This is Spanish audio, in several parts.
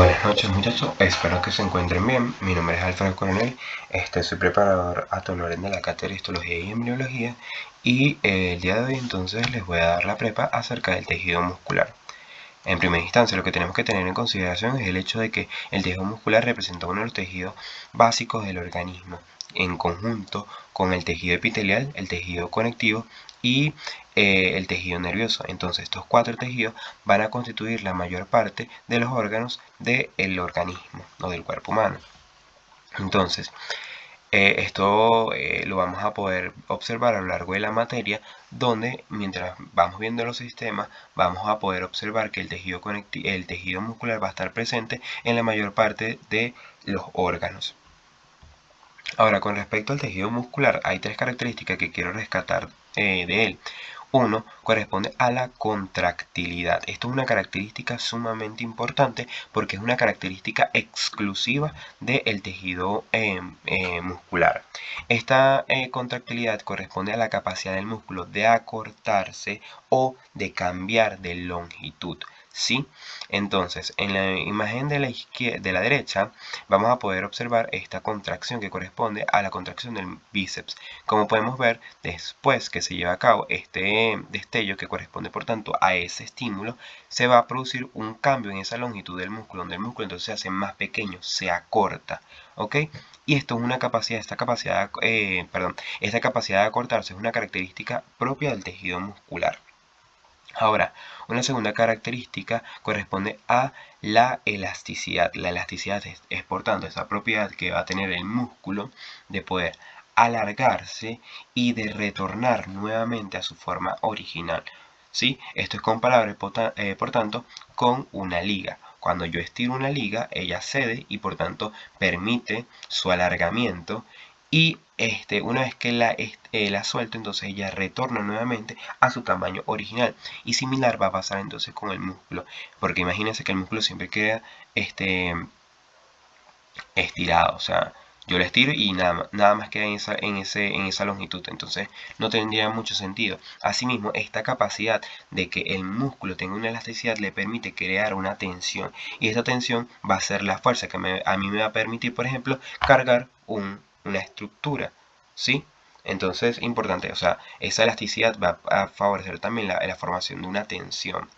Buenas noches muchachos, espero que se encuentren bien. Mi nombre es Alfredo Coronel, soy preparador atonal de la cátedra de histología y embriología y el día de hoy entonces les voy a dar la prepa acerca del tejido muscular. En primera instancia lo que tenemos que tener en consideración es el hecho de que el tejido muscular representa uno de los tejidos básicos del organismo en conjunto con el tejido epitelial, el tejido conectivo y el tejido nervioso. Entonces estos cuatro tejidos van a constituir la mayor parte de los órganos del organismo o del cuerpo humano. Entonces esto lo vamos a poder observar a lo largo de la materia, donde mientras vamos viendo los sistemas vamos a poder observar que el tejido muscular va a estar presente en la mayor parte de los órganos. Ahora, con respecto al tejido muscular, hay tres características que quiero rescatar de él. Uno corresponde a la contractilidad. Esto es una característica sumamente importante porque es una característica exclusiva del tejido muscular. Esta contractilidad corresponde a la capacidad del músculo de acortarse o de cambiar de longitud. ¿Sí? Entonces, en la imagen de la derecha vamos a poder observar esta contracción que corresponde a la contracción del bíceps. Como podemos ver, después que se lleva a cabo este destello que corresponde por tanto a ese estímulo, se va a producir un cambio en esa longitud del músculo, donde el músculo entonces se hace más pequeño, se acorta, ¿ok? Y esto es una capacidad, esta capacidad de acortarse es una característica propia del tejido muscular. Ahora, una segunda característica corresponde a la elasticidad. La elasticidad es por tanto esa propiedad que va a tener el músculo de poder alargarse y de retornar nuevamente a su forma original. ¿Sí? Esto es comparable por tanto con una liga. Cuando yo estiro una liga, ella cede y por tanto permite su alargamiento y una vez que la suelto, entonces ella retorna nuevamente a su tamaño original. Y similar va a pasar entonces con el músculo, porque imagínense que el músculo siempre queda estirado, o sea, yo lo estiro y nada más queda en esa longitud, entonces no tendría mucho sentido. Asimismo, esta capacidad de que el músculo tenga una elasticidad le permite crear una tensión, y esta tensión va a ser la fuerza que a mí me va a permitir, por ejemplo, cargar una estructura, ¿sí? Entonces, importante, o sea, esa elasticidad va a favorecer también la formación de una tensión.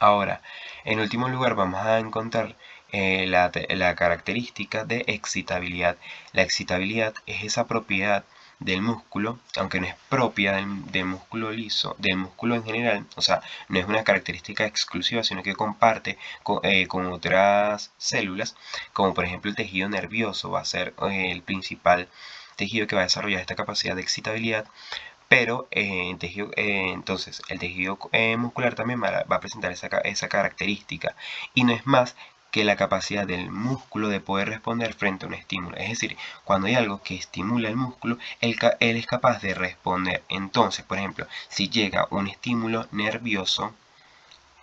Ahora, en último lugar vamos a encontrar la característica de excitabilidad. La excitabilidad es esa propiedad del músculo, aunque no es propia del músculo liso, del músculo en general, o sea, no es una característica exclusiva, sino que comparte con otras células, como por ejemplo el tejido nervioso va a ser el principal tejido que va a desarrollar esta capacidad de excitabilidad. Pero entonces el tejido muscular también va a presentar esa característica, y no es más que la capacidad del músculo de poder responder frente a un estímulo. Es decir, cuando hay algo que estimula el músculo, él es capaz de responder. Entonces, por ejemplo, si llega un estímulo nervioso,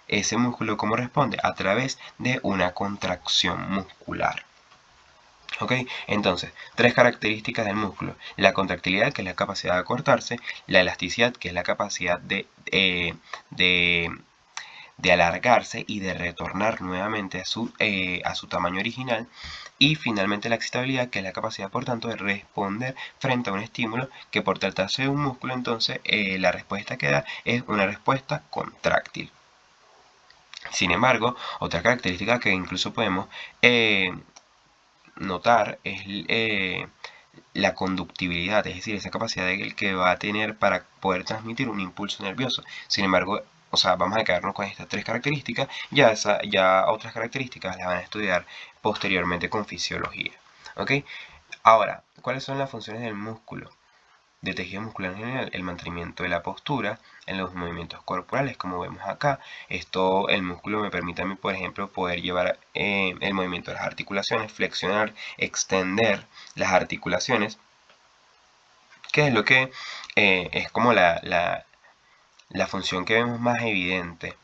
ese músculo ¿cómo responde? A través de una contracción muscular. ¿Ok? Entonces, tres características del músculo: la contractilidad, que es la capacidad de acortarse; la elasticidad, que es la capacidad de alargarse y de retornar nuevamente a su tamaño original; y finalmente la excitabilidad, que es la capacidad por tanto de responder frente a un estímulo, que por tratarse de un músculo entonces la respuesta que da es una respuesta contráctil. Sin embargo, otra característica que incluso podemos notar es la conductibilidad, es decir, esa capacidad que va a tener para poder transmitir un impulso nervioso. Sin embargo, o sea, vamos a quedarnos con estas tres características, ya otras características las van a estudiar posteriormente con fisiología. ¿Ok? Ahora, ¿cuáles son las funciones del músculo? De tejido muscular en general: el mantenimiento de la postura en los movimientos corporales, como vemos acá. El músculo me permite a mí, por ejemplo, poder llevar el movimiento de las articulaciones, flexionar, extender las articulaciones, que es lo que es como la función que vemos más evidente.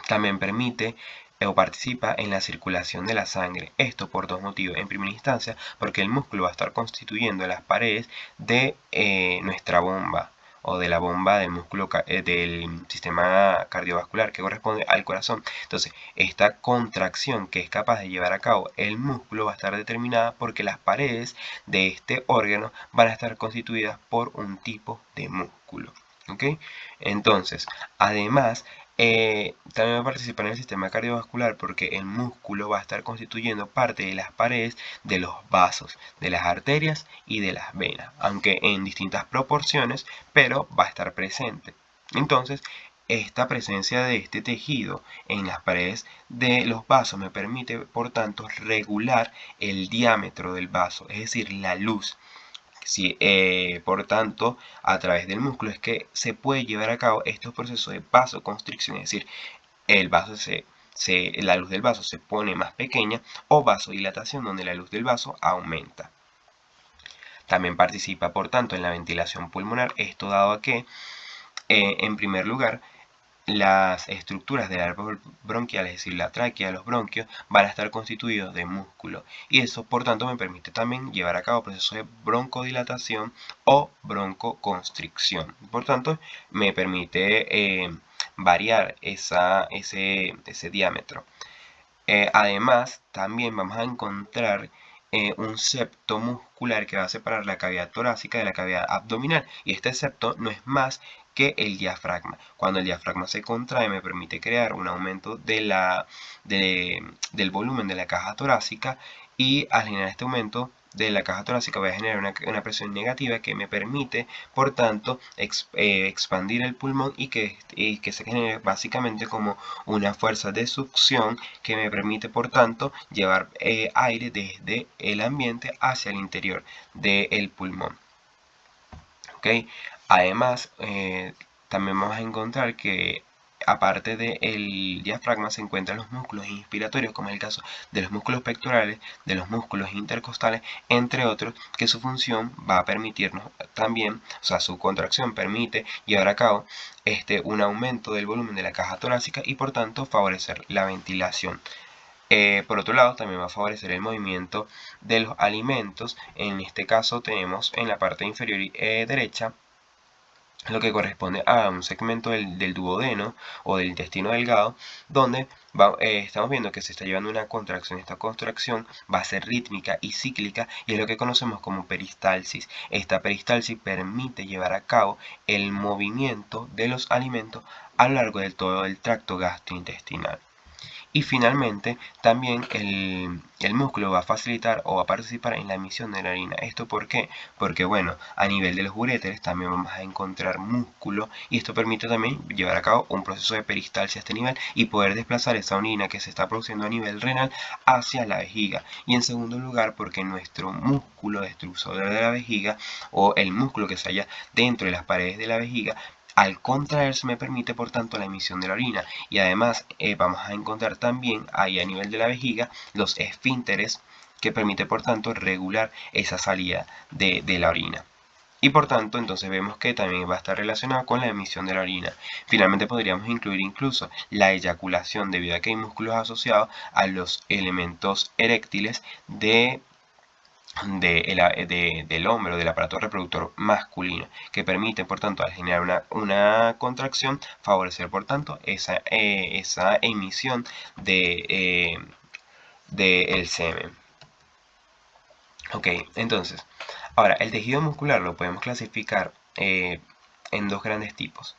También permite o participa en la circulación de la sangre. Esto por dos motivos. En primera instancia, porque el músculo va a estar constituyendo las paredes de nuestra bomba o de la bomba del músculo del sistema cardiovascular que corresponde al corazón. Entonces, esta contracción que es capaz de llevar a cabo el músculo va a estar determinada porque las paredes de este órgano van a estar constituidas por un tipo de músculo. ¿Ok? Entonces, además, también va a participar en el sistema cardiovascular porque el músculo va a estar constituyendo parte de las paredes de los vasos, de las arterias y de las venas, aunque en distintas proporciones, pero va a estar presente. Entonces, esta presencia de este tejido en las paredes de los vasos me permite, por tanto, regular el diámetro del vaso, es decir, la luz. Sí, por tanto, a través del músculo es que se puede llevar a cabo estos procesos de vasoconstricción, es decir, el vaso la luz del vaso se pone más pequeña, o vasodilatación, donde la luz del vaso aumenta. También participa, por tanto, en la ventilación pulmonar, esto dado a que, en primer lugar, las estructuras del árbol bronquial, es decir, la tráquea, los bronquios, van a estar constituidos de músculo. Y eso, por tanto, me permite también llevar a cabo procesos de broncodilatación o broncoconstricción. Por tanto, me permite variar ese diámetro. Además, también vamos a encontrar un septo muscular que va a separar la cavidad torácica de la cavidad abdominal. Y este septo no es más que el diafragma. Cuando el diafragma se contrae me permite crear un aumento del volumen de la caja torácica, y al generar este aumento de la caja torácica voy a generar una presión negativa que me permite, por tanto, expandir el pulmón y que se genere básicamente como una fuerza de succión que me permite, por tanto, llevar aire desde el ambiente hacia el interior del pulmón. ¿Okay? Además, también vamos a encontrar que aparte del diafragma se encuentran los músculos inspiratorios, como es el caso de los músculos pectorales, de los músculos intercostales, entre otros, que su función va a permitirnos también, o sea, su contracción permite llevar a cabo un aumento del volumen de la caja torácica y, por tanto, favorecer la ventilación. Por otro lado, también va a favorecer el movimiento de los alimentos. En este caso tenemos en la parte inferior derecha lo que corresponde a un segmento del duodeno o del intestino delgado, donde estamos viendo que se está llevando una contracción. Esta contracción va a ser rítmica y cíclica y es lo que conocemos como peristalsis. Esta peristalsis permite llevar a cabo el movimiento de los alimentos a lo largo de todo el tracto gastrointestinal. Y finalmente, también el músculo va a facilitar o va a participar en la emisión de la orina. ¿Esto por qué? Porque, bueno, a nivel de los uréteres también vamos a encontrar músculo, y esto permite también llevar a cabo un proceso de peristalsia a este nivel y poder desplazar esa orina que se está produciendo a nivel renal hacia la vejiga. Y en segundo lugar, porque nuestro músculo destructor de la vejiga, o el músculo que se halla dentro de las paredes de la vejiga, al contraerse me permite, por tanto, la emisión de la orina. Y además vamos a encontrar también ahí a nivel de la vejiga los esfínteres, que permite, por tanto, regular esa salida de la orina. Y por tanto, entonces vemos que también va a estar relacionado con la emisión de la orina. Finalmente podríamos incluir incluso la eyaculación, debido a que hay músculos asociados a los elementos eréctiles del hombre o del aparato reproductor masculino, que permite, por tanto, al generar una contracción, favorecer, por tanto, esa emisión del semen. Ok, entonces, ahora el tejido muscular lo podemos clasificar en dos grandes tipos.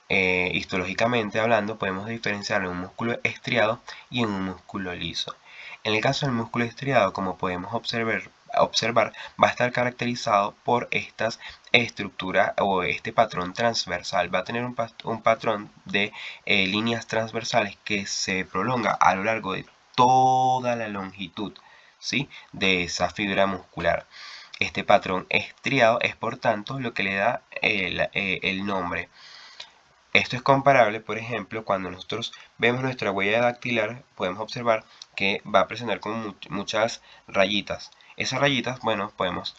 Histológicamente hablando, podemos diferenciar en un músculo estriado y en un músculo liso. En el caso del músculo estriado, como podemos observar, va a estar caracterizado por estas estructuras o este patrón transversal. Va a tener un patrón de líneas transversales que se prolonga a lo largo de toda la longitud, ¿sí?, de esa fibra muscular. Este patrón estriado es, por tanto, lo que le da el nombre. Esto es comparable, por ejemplo, cuando nosotros vemos nuestra huella dactilar, podemos observar que va a presentar como muchas rayitas. Esas rayitas, bueno, podemos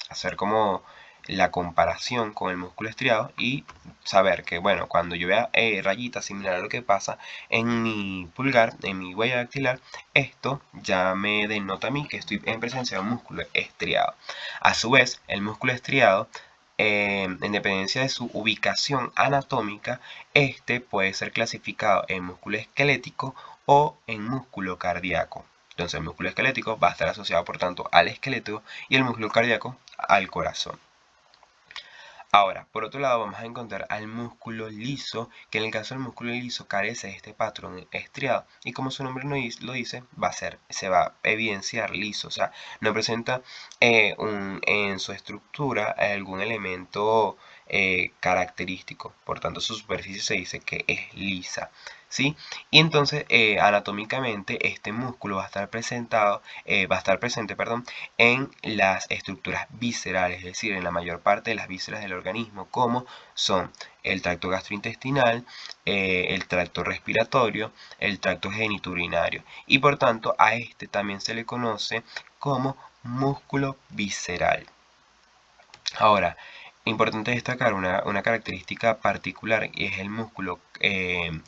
hacer como la comparación con el músculo estriado y saber que, bueno, cuando yo vea rayitas similar a lo que pasa en mi pulgar, en mi huella dactilar, esto ya me denota a mí que estoy en presencia de un músculo estriado. A su vez, el músculo estriado en dependencia de su ubicación anatómica, este puede ser clasificado en músculo esquelético o en músculo cardíaco. Entonces el músculo esquelético va a estar asociado por tanto al esqueleto y el músculo cardíaco al corazón. Ahora, por otro lado, vamos a encontrar al músculo liso, que en el caso del músculo liso carece de este patrón estriado y como su nombre lo dice, se va a evidenciar liso, o sea, no presenta en su estructura algún elemento característico, por tanto su superficie se dice que es lisa, ¿sí? Y entonces anatómicamente este músculo va a estar presente, perdón, en las estructuras viscerales, es decir, en la mayor parte de las vísceras del organismo, como son el tracto gastrointestinal, el tracto respiratorio, el tracto genitourinario, y por tanto a este también se le conoce como músculo visceral. Ahora, importante destacar una característica particular y es el músculo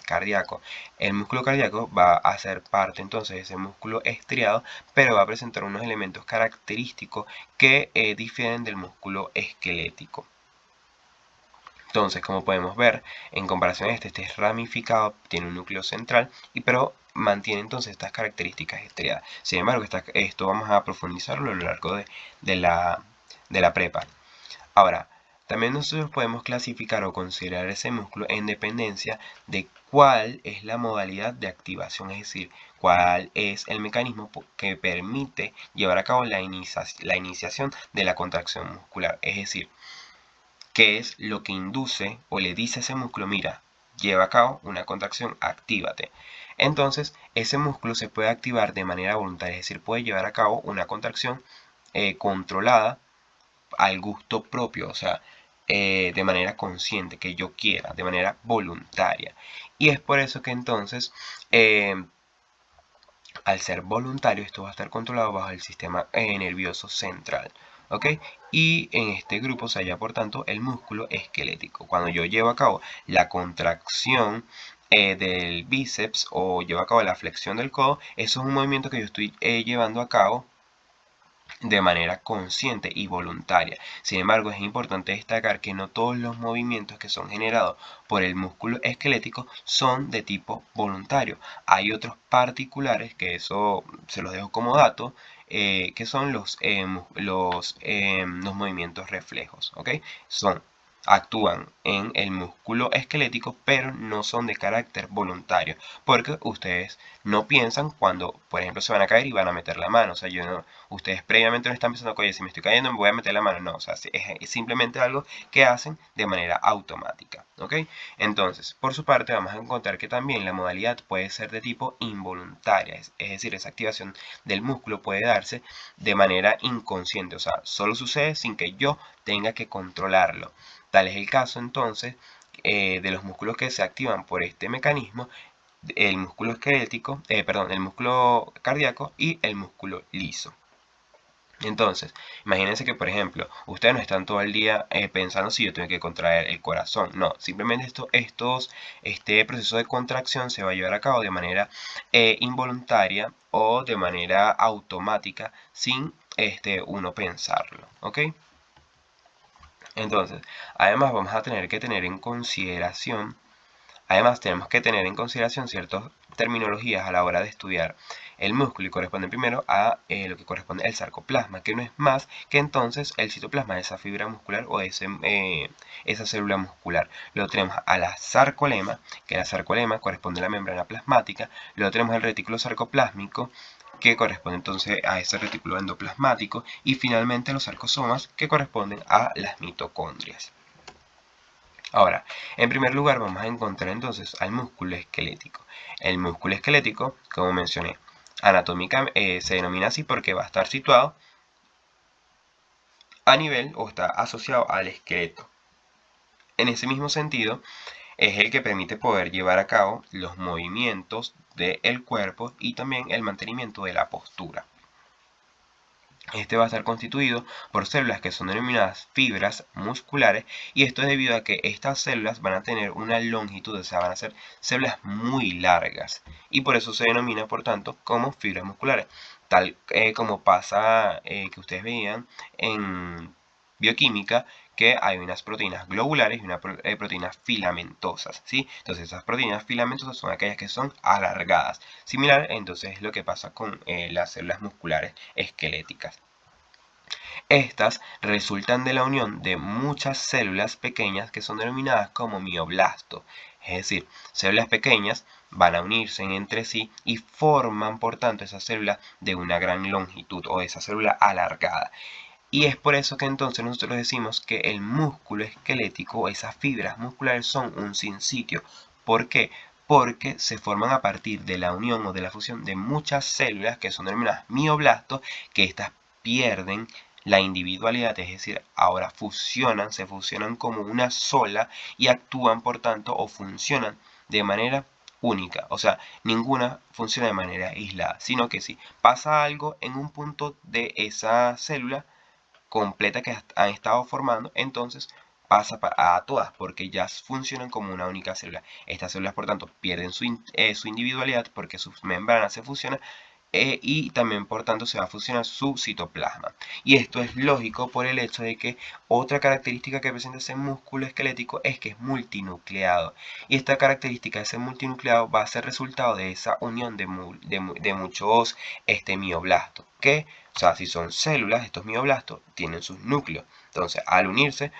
cardíaco. El músculo cardíaco va a ser parte entonces de ese músculo estriado, pero va a presentar unos elementos característicos que difieren del músculo esquelético. Entonces, como podemos ver, en comparación a este es ramificado, tiene un núcleo central, pero mantiene entonces estas características estriadas. Sin embargo, esto vamos a profundizarlo a lo largo de la prepa. Ahora, también nosotros podemos clasificar o considerar ese músculo en dependencia de cuál es la modalidad de activación, es decir, cuál es el mecanismo que permite llevar a cabo la iniciación de la contracción muscular, es decir, qué es lo que induce o le dice a ese músculo, mira, lleva a cabo una contracción, actívate. Entonces, ese músculo se puede activar de manera voluntaria, es decir, puede llevar a cabo una contracción controlada al gusto propio, o sea, de manera consciente, que yo quiera, de manera voluntaria. Y es por eso que entonces, al ser voluntario, esto va a estar controlado bajo el sistema nervioso central. ¿Ok? Y en este grupo se halla, por tanto, el músculo esquelético. Cuando yo llevo a cabo la contracción del bíceps o llevo a cabo la flexión del codo, eso es un movimiento que yo estoy llevando a cabo de manera consciente y voluntaria. Sin embargo, es importante destacar que no todos los movimientos que son generados por el músculo esquelético son de tipo voluntario. Hay otros particulares, que eso se los dejo como dato, que son los movimientos reflejos. ¿Ok? Actúan en el músculo esquelético, pero no son de carácter voluntario, porque ustedes no piensan cuando, por ejemplo, se van a caer y van a meter la mano. O sea, ustedes previamente no están pensando, oye, si me estoy cayendo me voy a meter la mano. No, o sea, es simplemente algo que hacen de manera automática. ¿Ok? Entonces, por su parte, vamos a encontrar que también la modalidad puede ser de tipo involuntaria, es decir, esa activación del músculo puede darse de manera inconsciente, o sea, solo sucede sin que yo tenga que controlarlo. Tal es el caso entonces de los músculos que se activan por este mecanismo, el músculo esquelético, el músculo cardíaco y el músculo liso. Entonces, imagínense que, por ejemplo, ustedes no están todo el día pensando si yo tengo que contraer el corazón. No, simplemente este proceso de contracción se va a llevar a cabo de manera involuntaria o de manera automática sin uno pensarlo. ¿Ok? Entonces, además vamos a tener que tener en consideración, tenemos que tener en consideración ciertas terminologías a la hora de estudiar el músculo y corresponde primero a lo que corresponde al sarcoplasma, que no es más que entonces el citoplasma de esa fibra muscular o de esa célula muscular. Luego tenemos a la sarcolema, que la sarcolema corresponde a la membrana plasmática. Luego tenemos el retículo sarcoplásmico, que corresponde entonces a ese retículo endoplasmático, y finalmente los sarcosomas, que corresponden a las mitocondrias. Ahora, en primer lugar vamos a encontrar entonces al músculo esquelético. El músculo esquelético, como mencioné, anatómicamente se denomina así porque va a estar situado a nivel o está asociado al esqueleto. En ese mismo sentido, es el que permite poder llevar a cabo los movimientos del cuerpo y también el mantenimiento de la postura. Este va a estar constituido por células que son denominadas fibras musculares, y esto es debido a que estas células van a tener una longitud, o sea, van a ser células muy largas, y por eso se denomina, por tanto, como fibras musculares. Tal como pasa que ustedes veían en bioquímica, que hay unas proteínas globulares y unas proteínas filamentosas, ¿sí? Entonces esas proteínas filamentosas son aquellas que son alargadas. Similar, entonces, es lo que pasa con las células musculares esqueléticas. Estas resultan de la unión de muchas células pequeñas que son denominadas como mioblastos. Es decir, células pequeñas van a unirse entre sí y forman, por tanto, esa célula de una gran longitud o esa célula alargada. Y es por eso que entonces nosotros decimos que el músculo esquelético, esas fibras musculares, son un sinsitio. ¿Por qué? Porque se forman a partir de la unión o de la fusión de muchas células que son denominadas mioblastos, que estas pierden la individualidad, es decir, ahora se fusionan como una sola y actúan, por tanto, o funcionan de manera única. O sea, ninguna funciona de manera aislada, sino que si pasa algo en un punto de esa célula completa que han estado formando, entonces pasa a todas porque ya funcionan como una única célula. Estas células, por tanto, pierden su individualidad porque sus membranas se fusionan y también, por tanto, se va a fusionar su citoplasma. Y esto es lógico por el hecho de que otra característica que presenta ese músculo esquelético es que es multinucleado. Y esta característica de ser multinucleado va a ser resultado de esa unión de muchos mioblastos. Que, o sea, si son células, estos mioblastos tienen sus núcleos. Entonces, al unirse,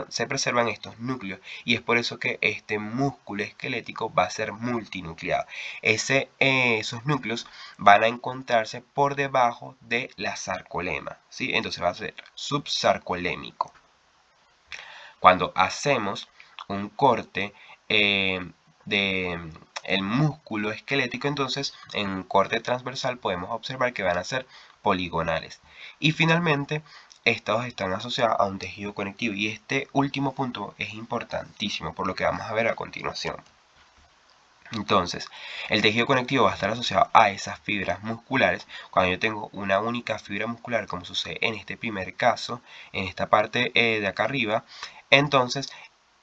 se preservan estos núcleos. Y es por eso que este músculo esquelético va a ser multinucleado. Esos núcleos van a encontrarse por debajo de la sarcolema, ¿sí? Entonces va a ser subsarcolémico. Cuando hacemos un corte de el músculo esquelético, entonces en un corte transversal podemos observar que van a ser poligonales. Y finalmente, estos están asociados a un tejido conectivo. Y este último punto es importantísimo por lo que vamos a ver a continuación. Entonces, el tejido conectivo va a estar asociado a esas fibras musculares. Cuando yo tengo una única fibra muscular, como sucede en este primer caso, en esta parte de acá arriba, entonces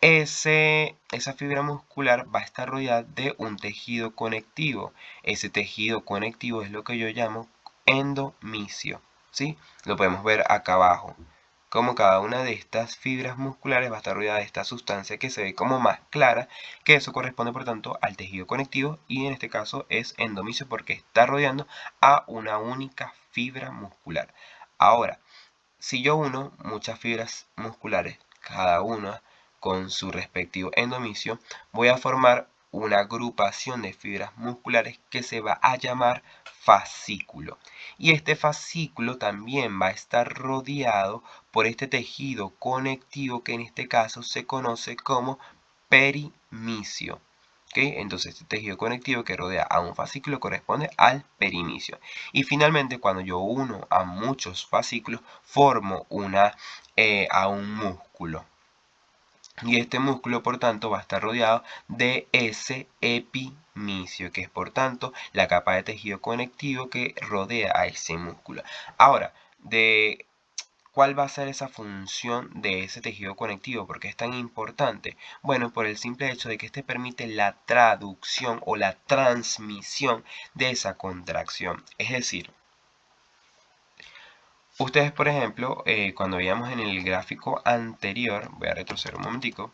esa fibra muscular va a estar rodeada de un tejido conectivo. Ese tejido conectivo es lo que yo llamo endomisio, ¿sí? Lo podemos ver acá abajo. Como cada una de estas fibras musculares va a estar rodeada de esta sustancia que se ve como más clara, que eso corresponde por tanto al tejido conectivo y en este caso es endomisio porque está rodeando a una única fibra muscular. Ahora, si yo uno muchas fibras musculares, cada una con su respectivo endomisio, voy a formar una agrupación de fibras musculares que se va a llamar fascículo. Y este fascículo también va a estar rodeado por este tejido conectivo que en este caso se conoce como perimisio. ¿Okay? Entonces este tejido conectivo que rodea a un fascículo corresponde al perimisio. Y finalmente, cuando yo uno a muchos fascículos, formo a un músculo. Y este músculo, por tanto, va a estar rodeado de ese epimisio, que es, por tanto, la capa de tejido conectivo que rodea a ese músculo. Ahora, ¿cuál va a ser esa función de ese tejido conectivo? ¿Por qué es tan importante? Bueno, por el simple hecho de que este permite la traducción o la transmisión de esa contracción. Es decir, ustedes, por ejemplo, cuando veíamos en el gráfico anterior, voy a retroceder un momentico.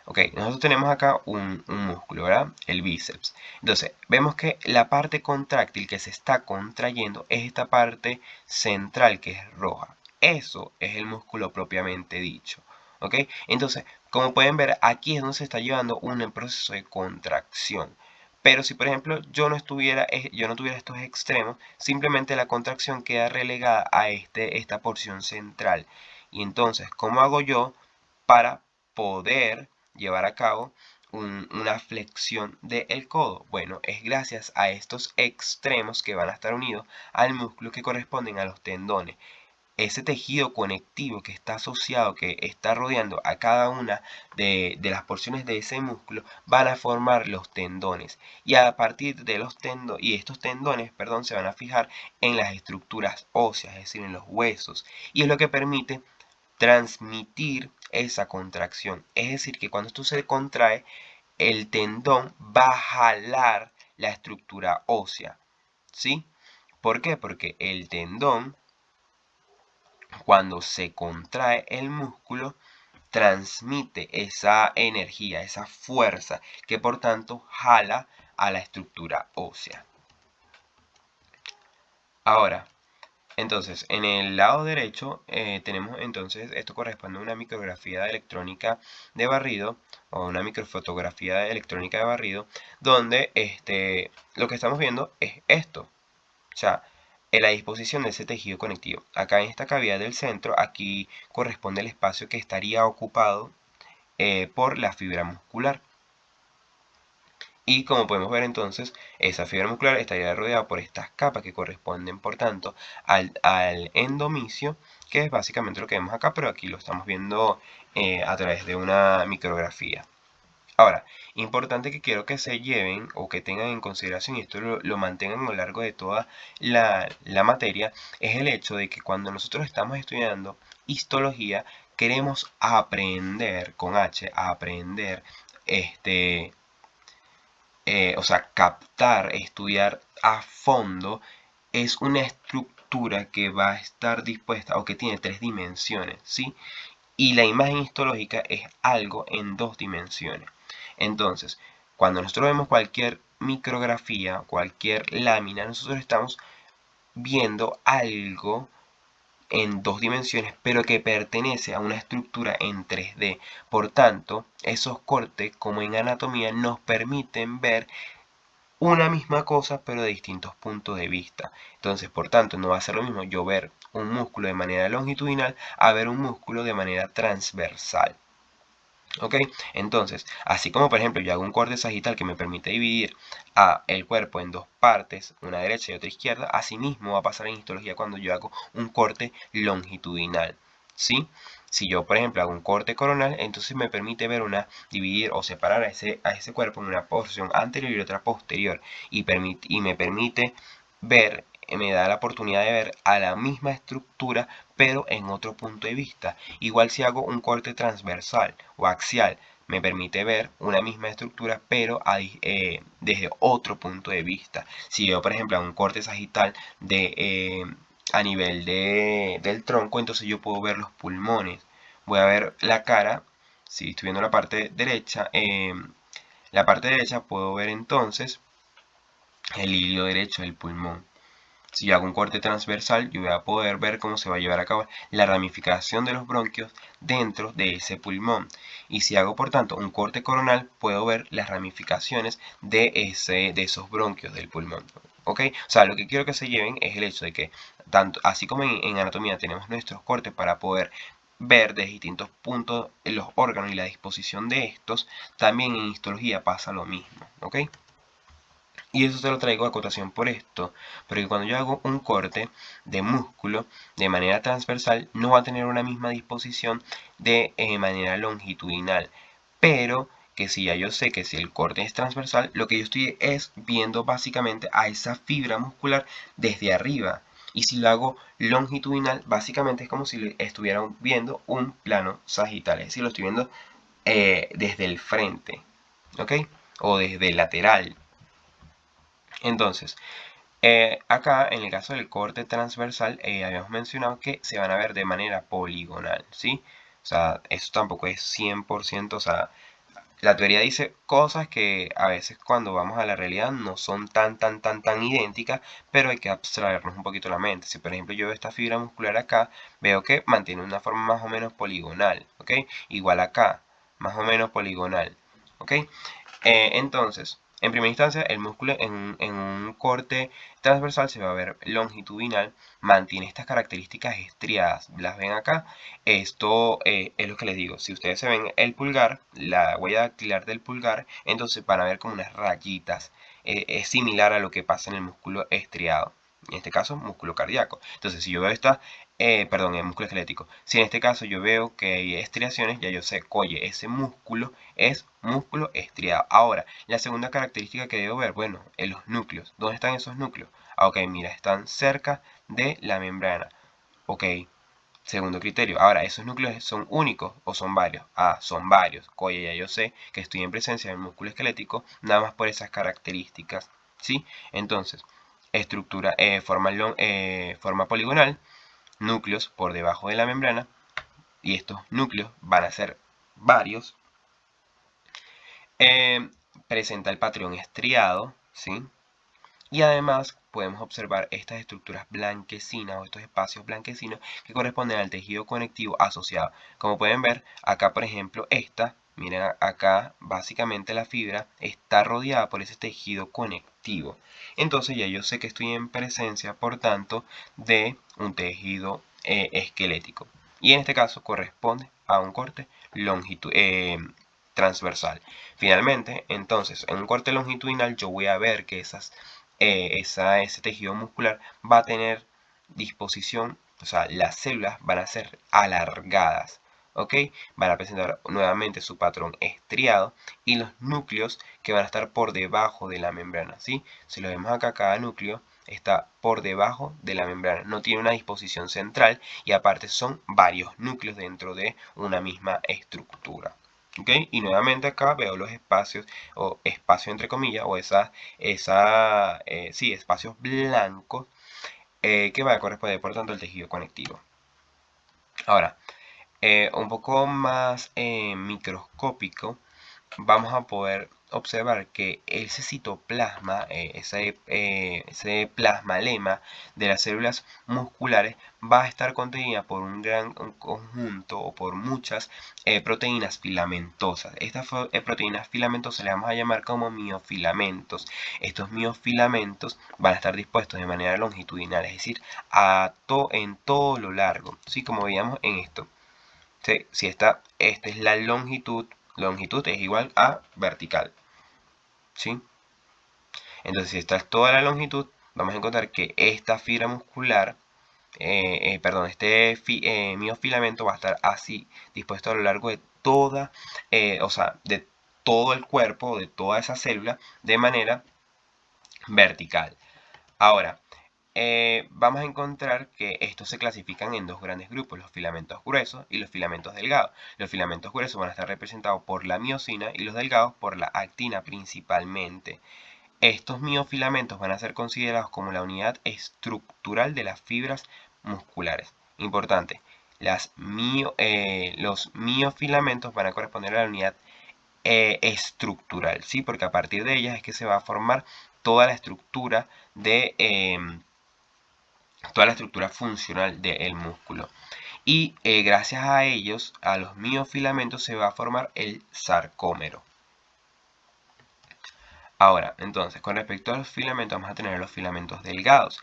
Ok, nosotros tenemos acá un músculo, ¿verdad? El bíceps. Entonces, vemos que la parte contráctil que se está contrayendo es esta parte central que es roja. Eso es el músculo propiamente dicho. ¿Ok? Entonces, como pueden ver, aquí es donde se está llevando un proceso de contracción. Pero si, por ejemplo, yo no tuviera estos extremos, simplemente la contracción queda relegada a esta porción central. Y entonces, ¿cómo hago yo para poder llevar a cabo una flexión del codo? Bueno, es gracias a estos extremos que van a estar unidos al músculo que corresponden a los tendones. Ese tejido conectivo que está asociado, que está rodeando a cada una de las porciones de ese músculo, van a formar los tendones. Y a partir de estos tendones, perdón, se van a fijar en las estructuras óseas, es decir, en los huesos. Y es lo que permite transmitir esa contracción. Es decir, que cuando esto se contrae, el tendón va a jalar la estructura ósea. ¿Sí? ¿Por qué? Porque el tendón cuando se contrae el músculo, transmite esa energía, esa fuerza, que por tanto jala a la estructura ósea. Ahora, entonces, en el lado derecho tenemos entonces, esto corresponde a una micrografía de electrónica de barrido o una microfotografía de electrónica de barrido, donde lo que estamos viendo es esto, o sea, en la disposición de ese tejido conectivo. Acá en esta cavidad del centro, aquí corresponde el espacio que estaría ocupado por la fibra muscular. Y como podemos ver entonces, esa fibra muscular estaría rodeada por estas capas que corresponden, por tanto, al endomisio, que es básicamente lo que vemos acá, pero aquí lo estamos viendo a través de una micrografía. Ahora, importante que quiero que se lleven o que tengan en consideración, y esto lo mantengan a lo largo de toda la materia, es el hecho de que cuando nosotros estamos estudiando histología, queremos aprender, con H, aprender o sea, captar, estudiar a fondo, es una estructura que va a estar dispuesta o que tiene 3 dimensiones, ¿sí? Y la imagen histológica es algo en 2 dimensiones. Entonces, cuando nosotros vemos cualquier micrografía, cualquier lámina, nosotros estamos viendo algo en 2 dimensiones, pero que pertenece a una estructura en 3D. Por tanto, esos cortes, como en anatomía, nos permiten ver una misma cosa pero de distintos puntos de vista. Entonces, por tanto, no va a ser lo mismo yo ver un músculo de manera longitudinal a ver un músculo de manera transversal. ¿Ok? Entonces, así como por ejemplo yo hago un corte sagital que me permite dividir el cuerpo en 2 partes, una derecha y otra izquierda, asimismo va a pasar en histología cuando yo hago un corte longitudinal. ¿Sí? Si yo, por ejemplo, hago un corte coronal, entonces me permite ver dividir o separar a ese cuerpo en una porción anterior y otra posterior. Y me permite ver, me da la oportunidad de ver a la misma estructura, pero en otro punto de vista. Igual si hago un corte transversal o axial, me permite ver una misma estructura, pero desde otro punto de vista. Si yo, por ejemplo, hago un corte sagital a nivel del tronco, entonces yo puedo ver los pulmones. Voy a ver la cara, si estoy viendo la parte derecha puedo ver entonces el hilo derecho del pulmón. Si yo hago un corte transversal, yo voy a poder ver cómo se va a llevar a cabo la ramificación de los bronquios dentro de ese pulmón. Y si hago, por tanto, un corte coronal, puedo ver las ramificaciones de esos bronquios del pulmón. ¿Ok? O sea, lo que quiero que se lleven es el hecho de que, así como en anatomía tenemos nuestros cortes para poder ver de distintos puntos los órganos y la disposición de estos, también en histología pasa lo mismo. ¿Ok? Y eso se lo traigo a cotación por esto, porque cuando yo hago un corte de músculo de manera transversal, no va a tener una misma disposición de manera longitudinal. Pero que si ya yo sé que si el corte es transversal, lo que yo estoy es viendo básicamente a esa fibra muscular desde arriba. Y si lo hago longitudinal, básicamente es como si estuviera viendo un plano sagital, es decir, lo estoy viendo desde el frente, ¿ok? O desde el lateral. Entonces, acá en el caso del corte transversal, habíamos mencionado que se van a ver de manera poligonal, ¿sí? O sea, eso tampoco es 100%, o sea, la teoría dice cosas que a veces cuando vamos a la realidad no son tan idénticas, pero hay que abstraernos un poquito la mente. Si por ejemplo yo veo esta fibra muscular acá, veo que mantiene una forma más o menos poligonal, ¿ok? Igual acá, más o menos poligonal, ¿ok? Entonces, en primera instancia, el músculo en un corte transversal se va a ver longitudinal, mantiene estas características estriadas. ¿Las ven acá? Esto es lo que les digo. Si ustedes se ven el pulgar, la huella dactilar del pulgar, entonces van a ver como unas rayitas. Es similar a lo que pasa en el músculo estriado. En este caso, músculo cardíaco. Entonces, si yo veo perdón, el músculo esquelético. Si en este caso yo veo que hay estriaciones, ya yo sé, oye, ese músculo es músculo estriado. Ahora, la segunda característica que debo ver, bueno, en los núcleos. ¿Dónde están esos núcleos? Ok, mira, están cerca de la membrana. Ok, segundo criterio. Ahora, ¿esos núcleos son únicos o son varios? Ah, son varios. Oye, ya yo sé que estoy en presencia del músculo esquelético nada más por esas características. ¿Sí? Entonces, estructura, forma poligonal. núcleos por debajo de la membrana, y estos núcleos van a ser varios. Presenta el patrón estriado, ¿sí? Y además podemos observar estas estructuras blanquecinas o estos espacios blanquecinos que corresponden al tejido conectivo asociado. Como pueden ver, acá por ejemplo miren acá, básicamente la fibra está rodeada por ese tejido conectivo. Entonces ya yo sé que estoy en presencia, por tanto, de un tejido esquelético. Y en este caso corresponde a un corte transversal. Finalmente, entonces, en un corte longitudinal yo voy a ver que ese tejido muscular va a tener disposición, o sea, las células van a ser alargadas, ¿ok? Van a presentar nuevamente su patrón estriado y los núcleos que van a estar por debajo de la membrana, ¿sí? Si lo vemos acá, cada núcleo está por debajo de la membrana, no tiene una disposición central y aparte son varios núcleos dentro de una misma estructura. ¿Okay? Y nuevamente acá veo los espacios, o espacio entre comillas, o sí, espacios blancos que va a corresponder por tanto al tejido conectivo. Ahora, un poco más microscópico, vamos a poder observar que ese citoplasma, ese plasmalema de las células musculares va a estar contenida por un conjunto o por muchas proteínas filamentosas. Estas proteínas filamentosas le vamos a llamar como miofilamentos. Estos miofilamentos van a estar dispuestos de manera longitudinal, es decir, en todo lo largo, ¿sí? Como veíamos en esto. Si esta es la longitud es igual a vertical, ¿sí? Entonces, si esta es toda la longitud, vamos a encontrar que esta fibra muscular, este miofilamento va a estar así, dispuesto a lo largo de toda, o sea, de todo el cuerpo, de toda esa célula, de manera vertical. Ahora, vamos a encontrar que estos se clasifican en dos grandes grupos, los filamentos gruesos y los filamentos delgados. Los filamentos gruesos van a estar representados por la miosina y los delgados por la actina principalmente. Estos miofilamentos van a ser considerados como la unidad estructural de las fibras musculares. Importante, los miofilamentos van a corresponder a la unidad estructural, ¿sí? Porque a partir de ellas es que se va a formar toda la estructura toda la estructura funcional del músculo. Y gracias a ellos, a los miofilamentos, se va a formar el sarcómero. Ahora, entonces, con respecto a los filamentos, vamos a tener los filamentos delgados.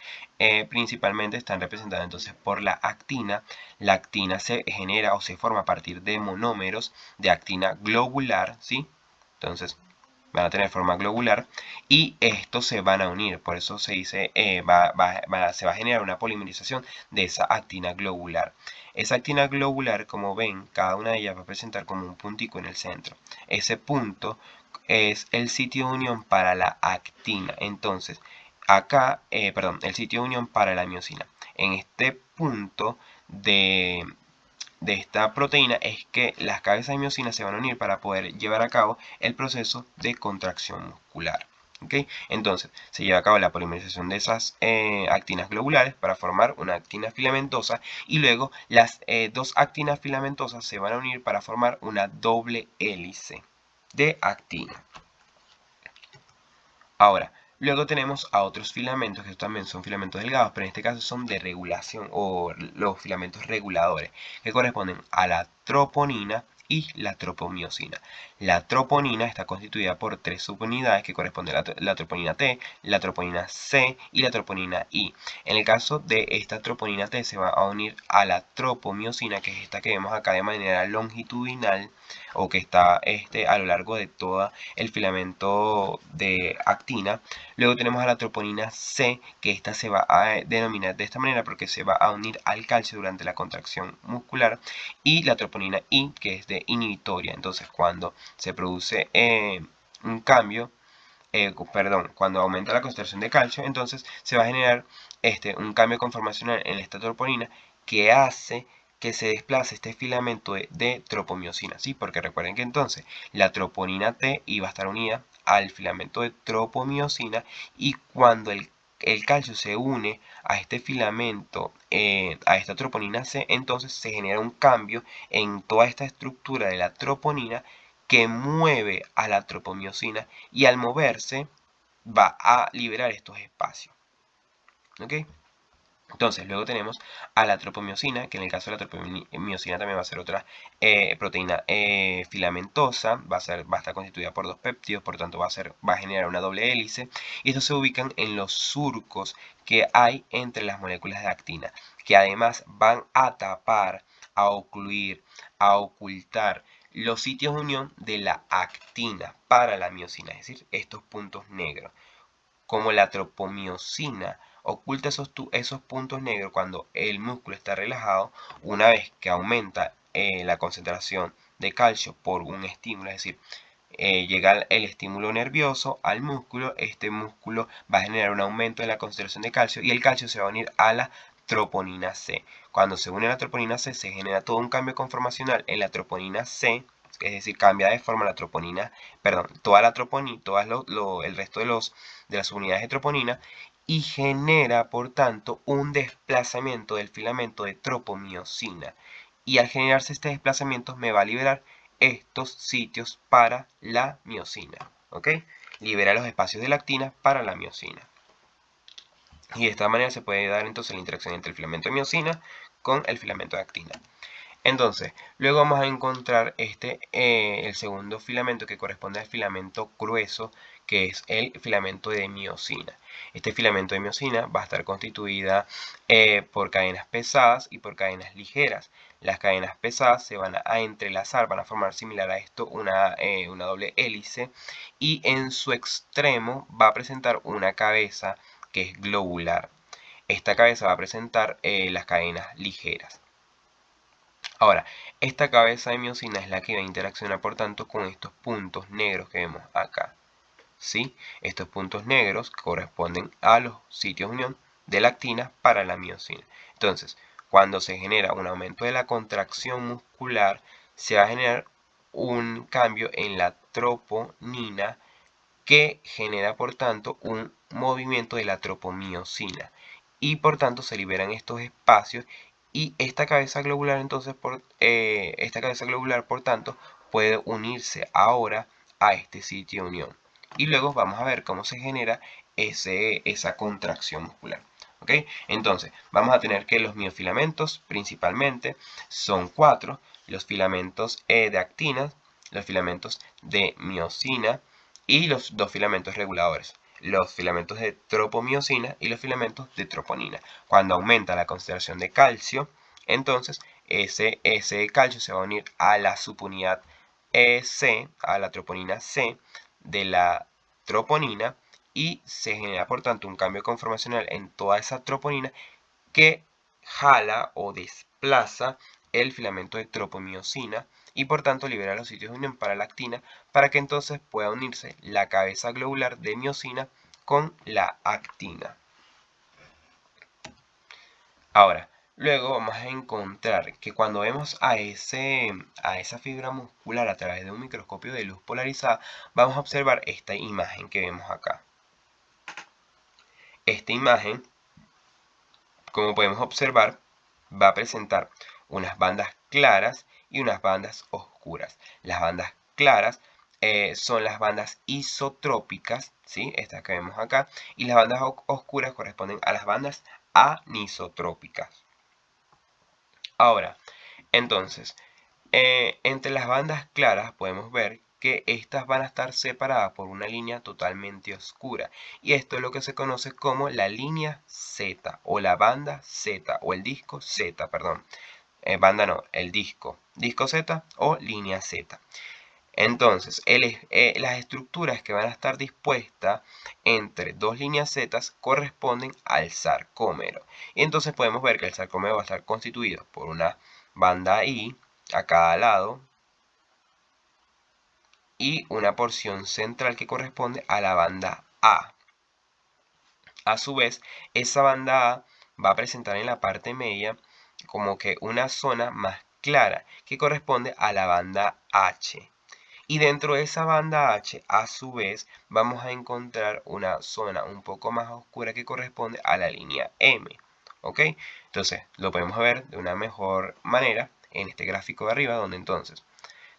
Principalmente están representados entonces por la actina. La actina se genera o se forma a partir de monómeros de actina globular, ¿sí? Entonces, van a tener forma globular y estos se van a unir, por eso se dice, se va a generar una polimerización de esa actina globular. Esa actina globular, como ven, cada una de ellas va a presentar como un puntico en el centro. Ese punto es el sitio de unión para la actina. Entonces, acá, el sitio de unión para la miosina. En este punto de esta proteína es que las cabezas de miosina se van a unir para poder llevar a cabo el proceso de contracción muscular. ¿Okay? Entonces, se lleva a cabo la polimerización de esas actinas globulares para formar una actina filamentosa y luego las dos actinas filamentosas se van a unir para formar una doble hélice de actina. Ahora, luego tenemos a otros filamentos que también son filamentos delgados, pero en este caso son de regulación o los filamentos reguladores, que corresponden a la troponina y la tropomiosina. La troponina está constituida por tres subunidades que corresponden a la troponina T, la troponina C y la troponina I. En el caso de esta troponina T se va a unir a la tropomiosina, que es esta que vemos acá de manera longitudinal, o que está a lo largo de todo el filamento de actina. Luego tenemos a la troponina C, que esta se va a denominar de esta manera porque se va a unir al calcio durante la contracción muscular, y la troponina I, que es de inhibitoria. Entonces, cuando se produce un cambio, cuando aumenta la concentración de calcio, entonces se va a generar un cambio conformacional en esta troponina que hace que se desplace este filamento de tropomiosina, ¿sí? Porque recuerden que entonces la troponina T iba a estar unida al filamento de tropomiosina, y cuando el el calcio se une a este filamento, a esta troponina C, entonces se genera un cambio en toda esta estructura de la troponina que mueve a la tropomiosina, y al moverse va a liberar estos espacios. ¿Ok? Entonces, luego tenemos a la tropomiosina, que en el caso de la tropomiosina también va a ser otra proteína filamentosa, va a estar constituida por 2 péptidos, por tanto va a generar una doble hélice, y estos se ubican en los surcos que hay entre las moléculas de actina, que además van a tapar, a ocluir, a ocultar los sitios de unión de la actina para la miosina, es decir, estos puntos negros. Como la tropomiosina oculta esos puntos negros cuando el músculo está relajado, una vez que aumenta la concentración de calcio por un estímulo, es decir, llega el estímulo nervioso al músculo, este músculo va a generar un aumento de la concentración de calcio y el calcio se va a unir a la troponina C. Cuando se une a la troponina C, se genera todo un cambio conformacional en la troponina C, es decir, cambia de forma la troponina, perdón, toda la troponina, el resto de las unidades de troponina, y genera, por tanto, un desplazamiento del filamento de tropomiosina. Y al generarse este desplazamiento me va a liberar estos sitios para la miosina. ¿Ok? Libera los espacios de la actina para la miosina. Y de esta manera se puede dar entonces la interacción entre el filamento de miosina con el filamento de actina. Entonces, luego vamos a encontrar el segundo filamento, que corresponde al filamento grueso, que es el filamento de miosina. Este filamento de miosina va a estar constituida por cadenas pesadas y por cadenas ligeras. Las cadenas pesadas se van a entrelazar, van a formar similar a esto una doble hélice, y en su extremo va a presentar una cabeza que es globular. Esta cabeza va a presentar las cadenas ligeras. Ahora, esta cabeza de miosina es la que va a interaccionar, por tanto, con estos puntos negros que vemos acá. ¿Sí? Estos puntos negros corresponden a los sitios de unión de la actina para la miosina. Entonces, cuando se genera un aumento de la contracción muscular, se va a generar un cambio en la troponina que genera, por tanto, un movimiento de la tropomiosina. Y por tanto se liberan estos espacios, y esta cabeza globular entonces por tanto puede unirse ahora a este sitio de unión, y luego vamos a ver cómo se genera esa contracción muscular. ¿Ok? Entonces vamos a tener que los miofilamentos principalmente son 4: los filamentos de actina, los filamentos de miosina y los 2 filamentos reguladores, los filamentos de tropomiosina y los filamentos de troponina. Cuando aumenta la concentración de calcio, entonces ese calcio se va a unir a la subunidad C, a la troponina C de la troponina, y se genera, por tanto, un cambio conformacional en toda esa troponina que jala o desplaza el filamento de tropomiosina, y por tanto libera los sitios de unión para la actina, para que entonces pueda unirse la cabeza globular de miosina con la actina. Ahora, luego vamos a encontrar que cuando vemos a esa fibra muscular a través de un microscopio de luz polarizada, vamos a observar esta imagen que vemos acá. Esta imagen, como podemos observar, va a presentar unas bandas claras y unas bandas oscuras. Las bandas claras son las bandas isotrópicas, ¿sí? Estas que vemos acá, y las bandas oscuras corresponden a las bandas anisotrópicas. Ahora, entonces, entre las bandas claras podemos ver que estas van a estar separadas por una línea totalmente oscura, y esto es lo que se conoce como la línea Z o la banda Z o el disco Z, perdón, banda no, el disco Z o línea Z. Entonces, las estructuras que van a estar dispuestas entre dos líneas Z corresponden al sarcómero, y entonces podemos ver que el sarcómero va a estar constituido por una banda I a cada lado y una porción central que corresponde a la banda A. A su vez, esa banda A va a presentar en la parte media como que una zona más clara que corresponde a la banda H. Y dentro de esa banda H, a su vez, vamos a encontrar una zona un poco más oscura que corresponde a la línea M. ¿Ok? Entonces, lo podemos ver de una mejor manera en este gráfico de arriba, donde entonces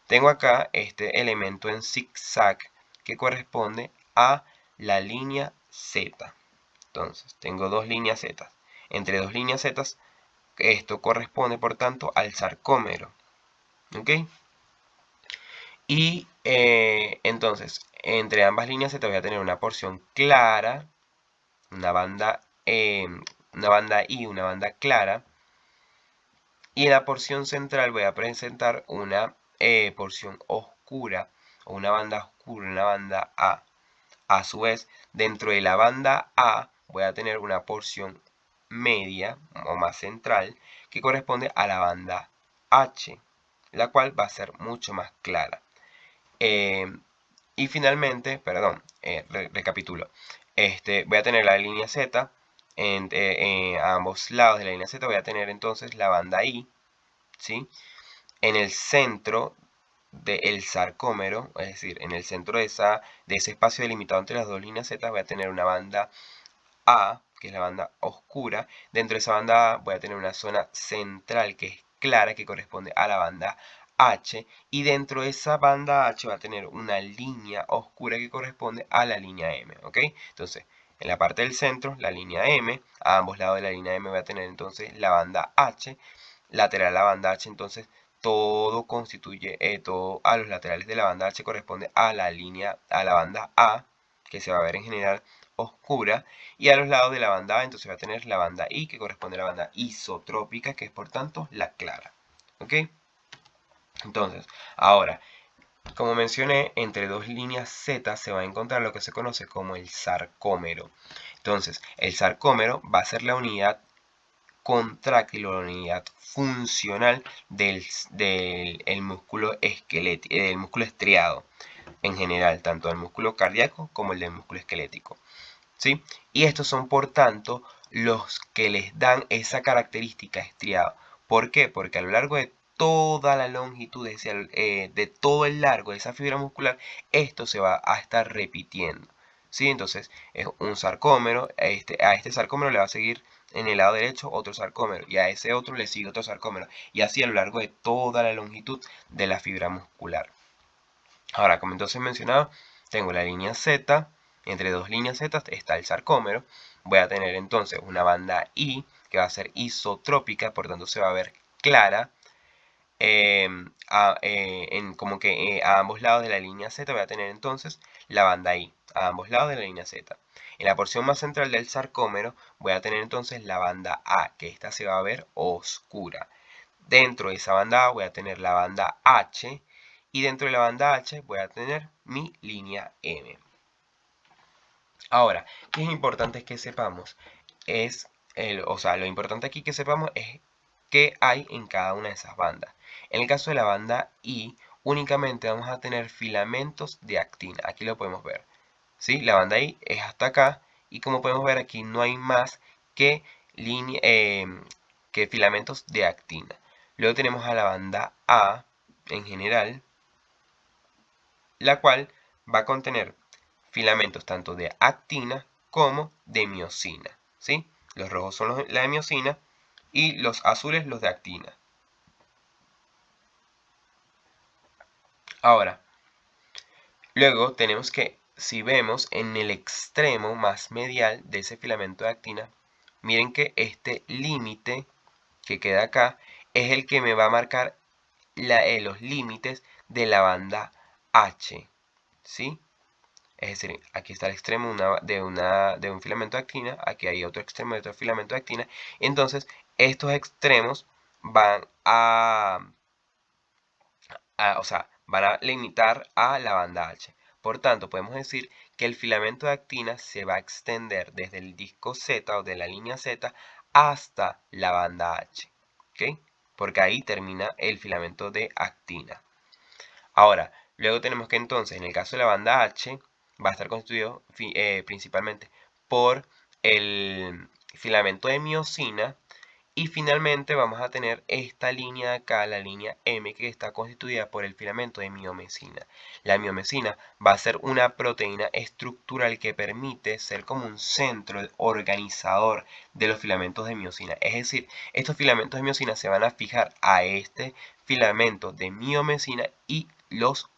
tengo acá este elemento en zigzag que corresponde a la línea Z. Entonces, tengo dos líneas Z. Entre dos líneas Z, esto corresponde, por tanto, al sarcómero. ¿Ok? Y entonces, entre ambas líneas Z voy a tener una porción clara, una banda I, una banda clara. Y en la porción central voy a presentar una porción oscura, o una banda oscura, una banda A. A su vez, dentro de la banda A voy a tener una porción media o más central que corresponde a la banda H, la cual va a ser mucho más clara. Y finalmente, perdón, recapitulo. Voy a tener la línea Z, a ambos lados de la línea Z voy a tener entonces la banda I, ¿sí? En el centro del sarcómero, es decir, en el centro de ese espacio delimitado entre las dos líneas Z, voy a tener una banda A, que es la banda oscura. Dentro de esa banda A voy a tener una zona central que es clara, que corresponde a la banda H. Y dentro de esa banda H va a tener una línea oscura que corresponde a la línea M. ¿Ok? Entonces, en la parte del centro, la línea M. A ambos lados de la línea M voy a tener entonces la banda H. Lateral a la banda H, entonces todo constituye, todo a los laterales de la banda H corresponde a la banda A, que se va a ver en general oscura, y a los lados de la banda A entonces va a tener la banda I, que corresponde a la banda isotrópica, que es por tanto la clara. ¿Ok? Entonces, ahora, como mencioné, entre dos líneas Z se va a encontrar lo que se conoce como el sarcómero. Entonces, el sarcómero va a ser la unidad contráctil o la unidad funcional del músculo esquelético, del músculo estriado en general, tanto el músculo cardíaco como el del músculo esquelético. ¿Sí? Y estos son, por tanto, los que les dan esa característica estriado. ¿Por qué? Porque a lo largo de toda la longitud, de todo el largo de esa fibra muscular, esto se va a estar repitiendo. ¿Sí? Entonces, es un sarcómero. A este sarcómero le va a seguir en el lado derecho otro sarcómero. Y a ese otro le sigue otro sarcómero. Y así a lo largo de toda la longitud de la fibra muscular. Ahora, como entonces mencionaba, tengo la línea Z. Entre dos líneas Z está el sarcómero. Voy a tener entonces una banda I que va a ser isotrópica, por tanto se va a ver clara. Como que a ambos lados de la línea Z voy a tener entonces la banda I, a ambos lados de la línea Z. En la porción más central del sarcómero voy a tener entonces la banda A, que esta se va a ver oscura. Dentro de esa banda A voy a tener la banda H, y dentro de la banda H voy a tener mi línea M. Ahora, ¿qué es importante que sepamos? Lo importante aquí que sepamos es qué hay en cada una de esas bandas. En el caso de la banda I, únicamente vamos a tener filamentos de actina. Aquí lo podemos ver. ¿Sí? La banda I es hasta acá, y como podemos ver aquí no hay más que, que filamentos de actina. Luego tenemos a la banda A en general, la cual va a contener filamentos tanto de actina como de miosina, ¿sí? Los rojos son la de miosina y los azules los de actina. Ahora, luego tenemos que, si vemos en el extremo más medial de ese filamento de actina, miren que este límite que queda acá es el que me va a marcar los límites de la banda H, ¿sí? Es decir, aquí está el extremo de un filamento de actina, aquí hay otro extremo de otro filamento de actina. Entonces, estos extremos van van a limitar a la banda H. Por tanto, podemos decir que el filamento de actina se va a extender desde el disco Z o de la línea Z hasta la banda H. ¿Ok? Porque ahí termina el filamento de actina. Ahora, luego tenemos que entonces, en el caso de la banda H, va a estar constituido principalmente por el filamento de miosina Y finalmente vamos a tener esta línea de acá, la línea M, que está constituida por el filamento de miomesina. La miomesina va a ser una proteína estructural que permite ser como un centro organizador de los filamentos de miosina. Es decir, estos filamentos de miosina se van a fijar a este filamento de miomesina y los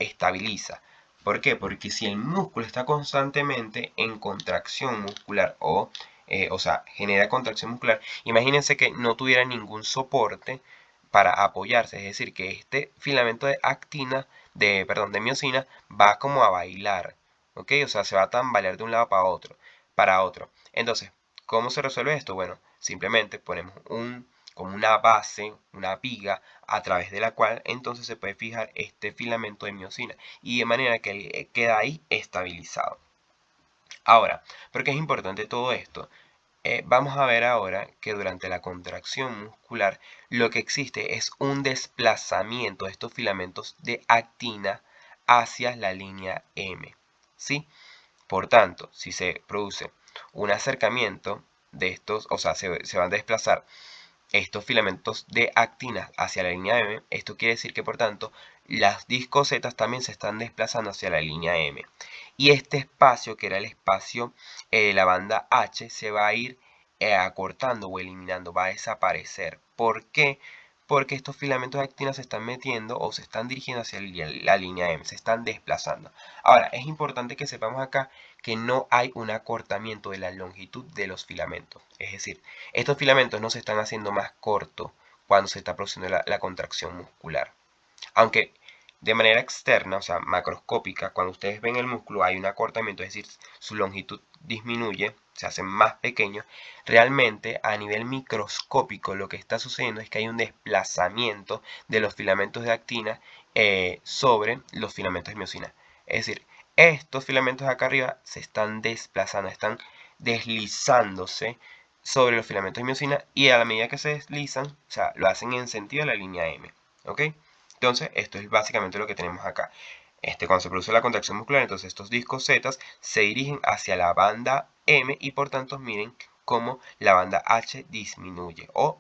estabiliza. ¿Por qué? Porque si el músculo está constantemente en contracción muscular o sea, genera contracción muscular, imagínense que no tuviera ningún soporte para apoyarse, es decir, que este filamento de actina, de miosina, va como a bailar, ¿ok? O sea, se va a tambalear de un lado para otro. Entonces, ¿cómo se resuelve esto? Bueno, simplemente ponemos como una base, una viga, a través de la cual entonces se puede fijar este filamento de miosina y de manera que queda ahí estabilizado. Ahora, ¿por qué es importante todo esto? Vamos a ver ahora que durante la contracción muscular lo que existe es un desplazamiento de estos filamentos de actina hacia la línea M, ¿sí? Por tanto, si se produce un acercamiento de estos, o sea, se van a desplazar estos filamentos de actina hacia la línea M, esto quiere decir que por tanto las discosetas también se están desplazando hacia la línea M. Y este espacio, que era el espacio de la banda H, se va a ir acortando o eliminando, va a desaparecer. ¿Por qué? Porque estos filamentos de actina se están metiendo o se están dirigiendo hacia la línea M, se están desplazando. Ahora, es importante que sepamos acá que no hay un acortamiento de la longitud de los filamentos. Es decir, estos filamentos no se están haciendo más cortos cuando se está produciendo la contracción muscular. Aunque de manera externa, o sea, macroscópica, cuando ustedes ven el músculo hay un acortamiento, es decir, su longitud disminuye, se hace más pequeño. Realmente a nivel microscópico lo que está sucediendo es que hay un desplazamiento de los filamentos de actina sobre los filamentos de miosina. Es decir, estos filamentos de acá arriba se están desplazando, están deslizándose sobre los filamentos de miosina y a la medida que se deslizan, o sea, lo hacen en sentido de la línea M, ¿ok? Entonces, esto es básicamente lo que tenemos acá. Cuando se produce la contracción muscular, entonces estos discos Z se dirigen hacia la banda M y por tanto miren cómo la banda H disminuye o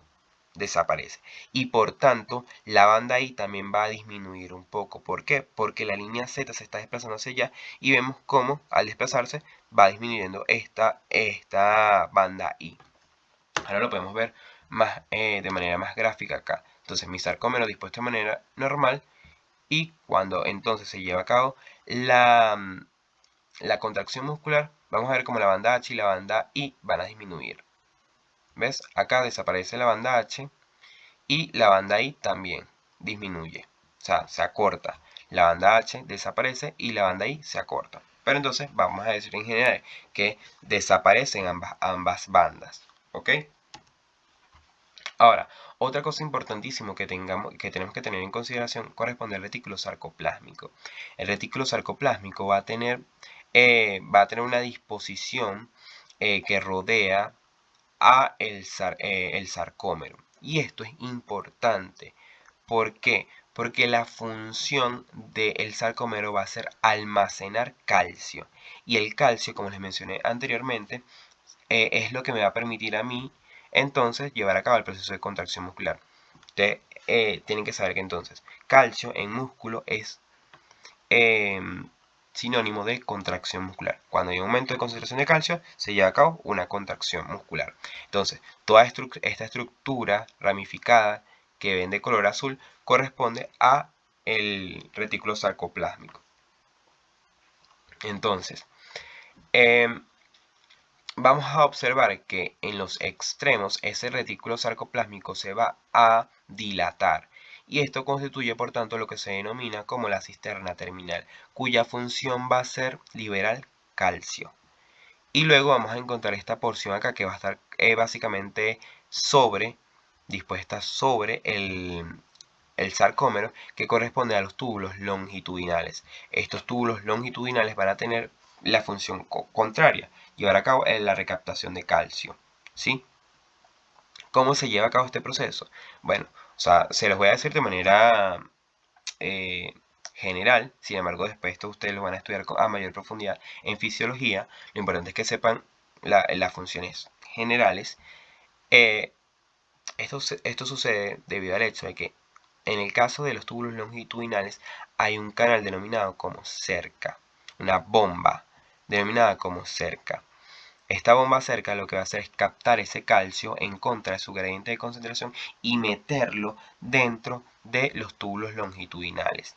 desaparece. Y por tanto, la banda I también va a disminuir un poco. ¿Por qué? Porque la línea Z se está desplazando hacia allá y vemos cómo al desplazarse va disminuyendo esta banda I. Ahora lo podemos ver de manera más gráfica acá. Entonces mi sarcómero dispuesto de manera normal y cuando entonces se lleva a cabo la contracción muscular, vamos a ver cómo la banda H y la banda I van a disminuir. ¿Ves? Acá desaparece la banda H y la banda I también disminuye. O sea, se acorta. La banda H desaparece y la banda I se acorta. Pero entonces vamos a decir en general que desaparecen ambas bandas. ¿Ok? Ahora, otra cosa importantísima que tenemos que tener en consideración corresponde al retículo sarcoplásmico. El retículo sarcoplásmico va a tener una disposición que rodea a el sarcómero. Y esto es importante. ¿Por qué? Porque la función del sarcómero va a ser almacenar calcio. Y el calcio, como les mencioné anteriormente, es lo que me va a permitir a mí entonces llevar a cabo el proceso de contracción muscular. Ustedes tienen que saber que entonces calcio en músculo es sinónimo de contracción muscular. Cuando hay un aumento de concentración de calcio, se lleva a cabo una contracción muscular. Entonces, toda esta estructura ramificada que ven de color azul corresponde a el retículo sarcoplásmico. Entonces, vamos a observar que en los extremos ese retículo sarcoplásmico se va a dilatar y esto constituye por tanto lo que se denomina como la cisterna terminal, cuya función va a ser liberar calcio. Y luego vamos a encontrar esta porción acá que va a estar básicamente dispuesta sobre el sarcómero, que corresponde a los túbulos longitudinales. Estos túbulos longitudinales van a tener la función contraria, llevar a cabo la recaptación de calcio, ¿sí? ¿Cómo se lleva a cabo este proceso? Bueno, o sea, se los voy a decir de manera general, sin embargo después esto ustedes lo van a estudiar a mayor profundidad en fisiología. Lo importante es que sepan las funciones generales. Esto sucede debido al hecho de que en el caso de los túbulos longitudinales hay un canal denominado como cerca, una bomba denominada como cerca. Esta bomba cerca lo que va a hacer es captar ese calcio en contra de su gradiente de concentración y meterlo dentro de los túbulos longitudinales.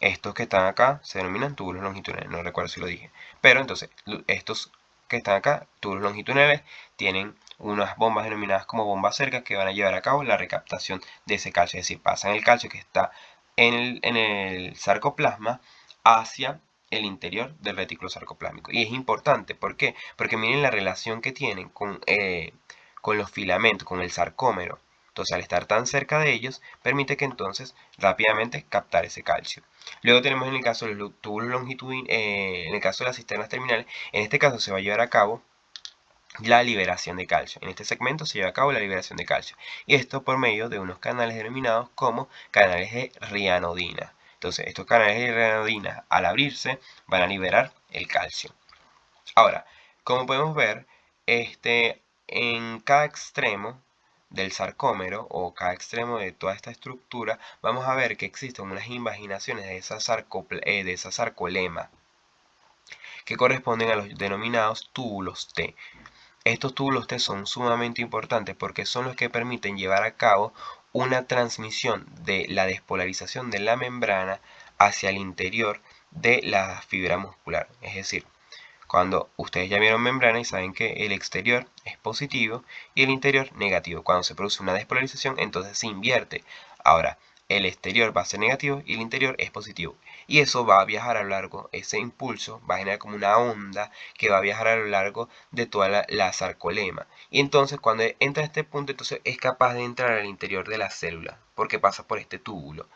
Estos que están acá se denominan túbulos longitudinales, no recuerdo si lo dije. Pero entonces, estos que están acá, túbulos longitudinales, tienen unas bombas denominadas como bombas cercas que van a llevar a cabo la recaptación de ese calcio. Es decir, pasan el calcio que está en el sarcoplasma hacia el interior del retículo sarcoplásmico. Y es importante, ¿por qué? Porque miren la relación que tienen con los filamentos, con el sarcómero. Entonces, al estar tan cerca de ellos, permite que entonces rápidamente captar ese calcio. Luego tenemos en el caso de los túbulos longitudinales, en el caso de las cisternas terminales, en este caso se va a llevar a cabo la liberación de calcio. En este segmento se lleva a cabo la liberación de calcio. Y esto por medio de unos canales denominados como canales de rianodina. Entonces, estos canales de rianodina, al abrirse, van a liberar el calcio. Ahora, como podemos ver, en cada extremo del sarcómero o cada extremo de toda esta estructura, vamos a ver que existen unas invaginaciones de esa sarcolema que corresponden a los denominados túbulos T. Estos túbulos T son sumamente importantes porque son los que permiten llevar a cabo una transmisión de la despolarización de la membrana hacia el interior de la fibra muscular. Es decir, cuando ustedes ya vieron membrana y saben que el exterior es positivo y el interior negativo. Cuando se produce una despolarización, entonces se invierte. Ahora, el exterior va a ser negativo y el interior es positivo. Y eso va a viajar a lo largo, ese impulso va a generar como una onda que va a viajar a lo largo de toda la sarcolema. Y entonces cuando entra a este punto, entonces es capaz de entrar al interior de la célula, porque pasa por este túbulo.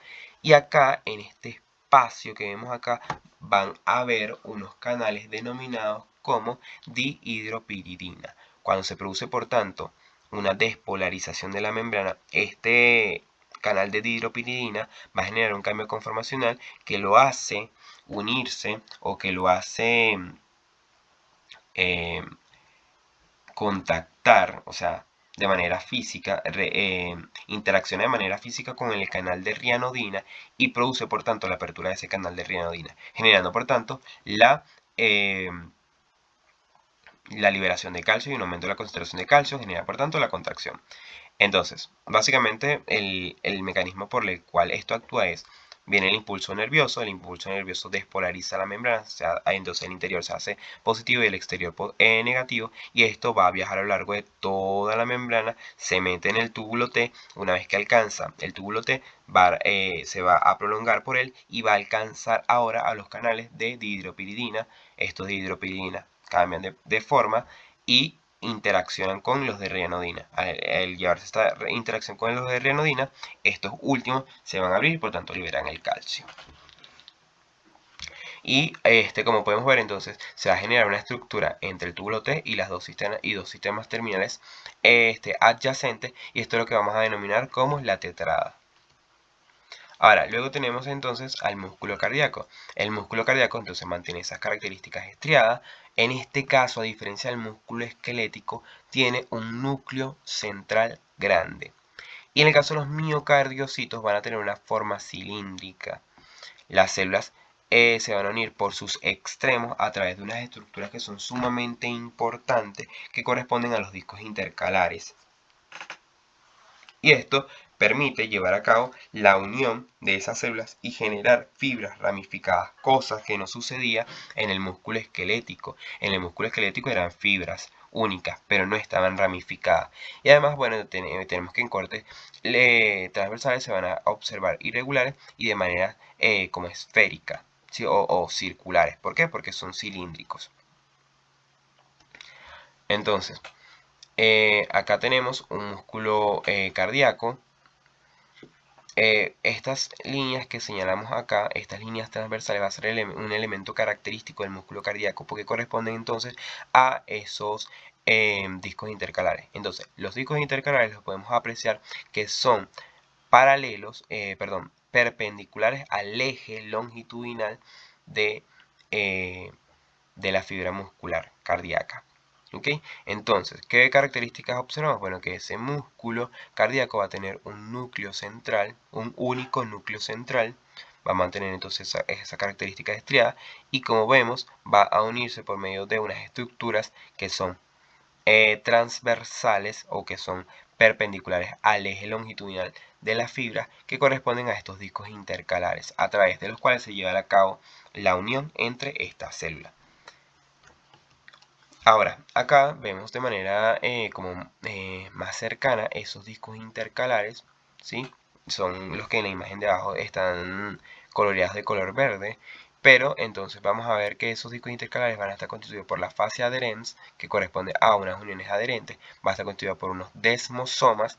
Y acá, en este espacio que vemos acá, van a haber unos canales denominados como dihidropiridina. Cuando se produce, por tanto, una despolarización de la membrana, este canal de dihidropiridina va a generar un cambio conformacional que lo hace unirse o que lo hace contactar, o sea, de manera física, interacciona de manera física con el canal de rianodina y produce por tanto la apertura de ese canal de rianodina, generando por tanto la liberación de calcio y un aumento de la concentración de calcio, genera por tanto la contracción. Entonces, básicamente el mecanismo por el cual esto actúa es, viene el impulso nervioso despolariza la membrana, entonces el interior se hace positivo y el exterior negativo, y esto va a viajar a lo largo de toda la membrana, se mete en el túbulo T, una vez que alcanza el túbulo T, se va a prolongar por él y va a alcanzar ahora a los canales de dihidropiridina. Estos dihidropiridina cambian de forma y interaccionan con los de rianodina. Al llevarse esta interacción con los de rianodina, estos últimos se van a abrir y por tanto liberan el calcio. Y como podemos ver, entonces se va a generar una estructura entre el túbulo T y dos sistemas terminales adyacentes, y esto es lo que vamos a denominar como la tetrada. Ahora, luego tenemos entonces al músculo cardíaco. El músculo cardíaco entonces mantiene esas características estriadas. En este caso, a diferencia del músculo esquelético, tiene un núcleo central grande. Y en el caso de los miocardiocitos van a tener una forma cilíndrica. Las células se van a unir por sus extremos a través de unas estructuras que son sumamente importantes, que corresponden a los discos intercalares. Y esto permite llevar a cabo la unión de esas células y generar fibras ramificadas, cosa que no sucedía en el músculo esquelético. En el músculo esquelético eran fibras únicas, pero no estaban ramificadas. Y además, bueno, tenemos que en cortes transversales se van a observar irregulares y de manera como esférica, ¿sí? o circulares. ¿Por qué? Porque son cilíndricos. Entonces, acá tenemos un músculo cardíaco. Estas líneas que señalamos acá, estas líneas transversales, va a ser un elemento característico del músculo cardíaco, porque corresponden entonces a esos discos intercalares. Entonces, los discos intercalares los podemos apreciar que son perpendiculares al eje longitudinal de la fibra muscular cardíaca. ¿Ok? Entonces, ¿qué características observamos? Bueno, que ese músculo cardíaco va a tener un núcleo central, un único núcleo central, va a mantener entonces esa característica estriada, y como vemos, va a unirse por medio de unas estructuras que son transversales o que son perpendiculares al eje longitudinal de la fibra, que corresponden a estos discos intercalares, a través de los cuales se lleva a cabo la unión entre estas células. Ahora, acá vemos de manera más cercana esos discos intercalares, ¿sí? Son los que en la imagen de abajo están coloreados de color verde, pero entonces vamos a ver que esos discos intercalares van a estar constituidos por la fascia adherens, que corresponde a unas uniones adherentes, va a estar constituida por unos desmosomas,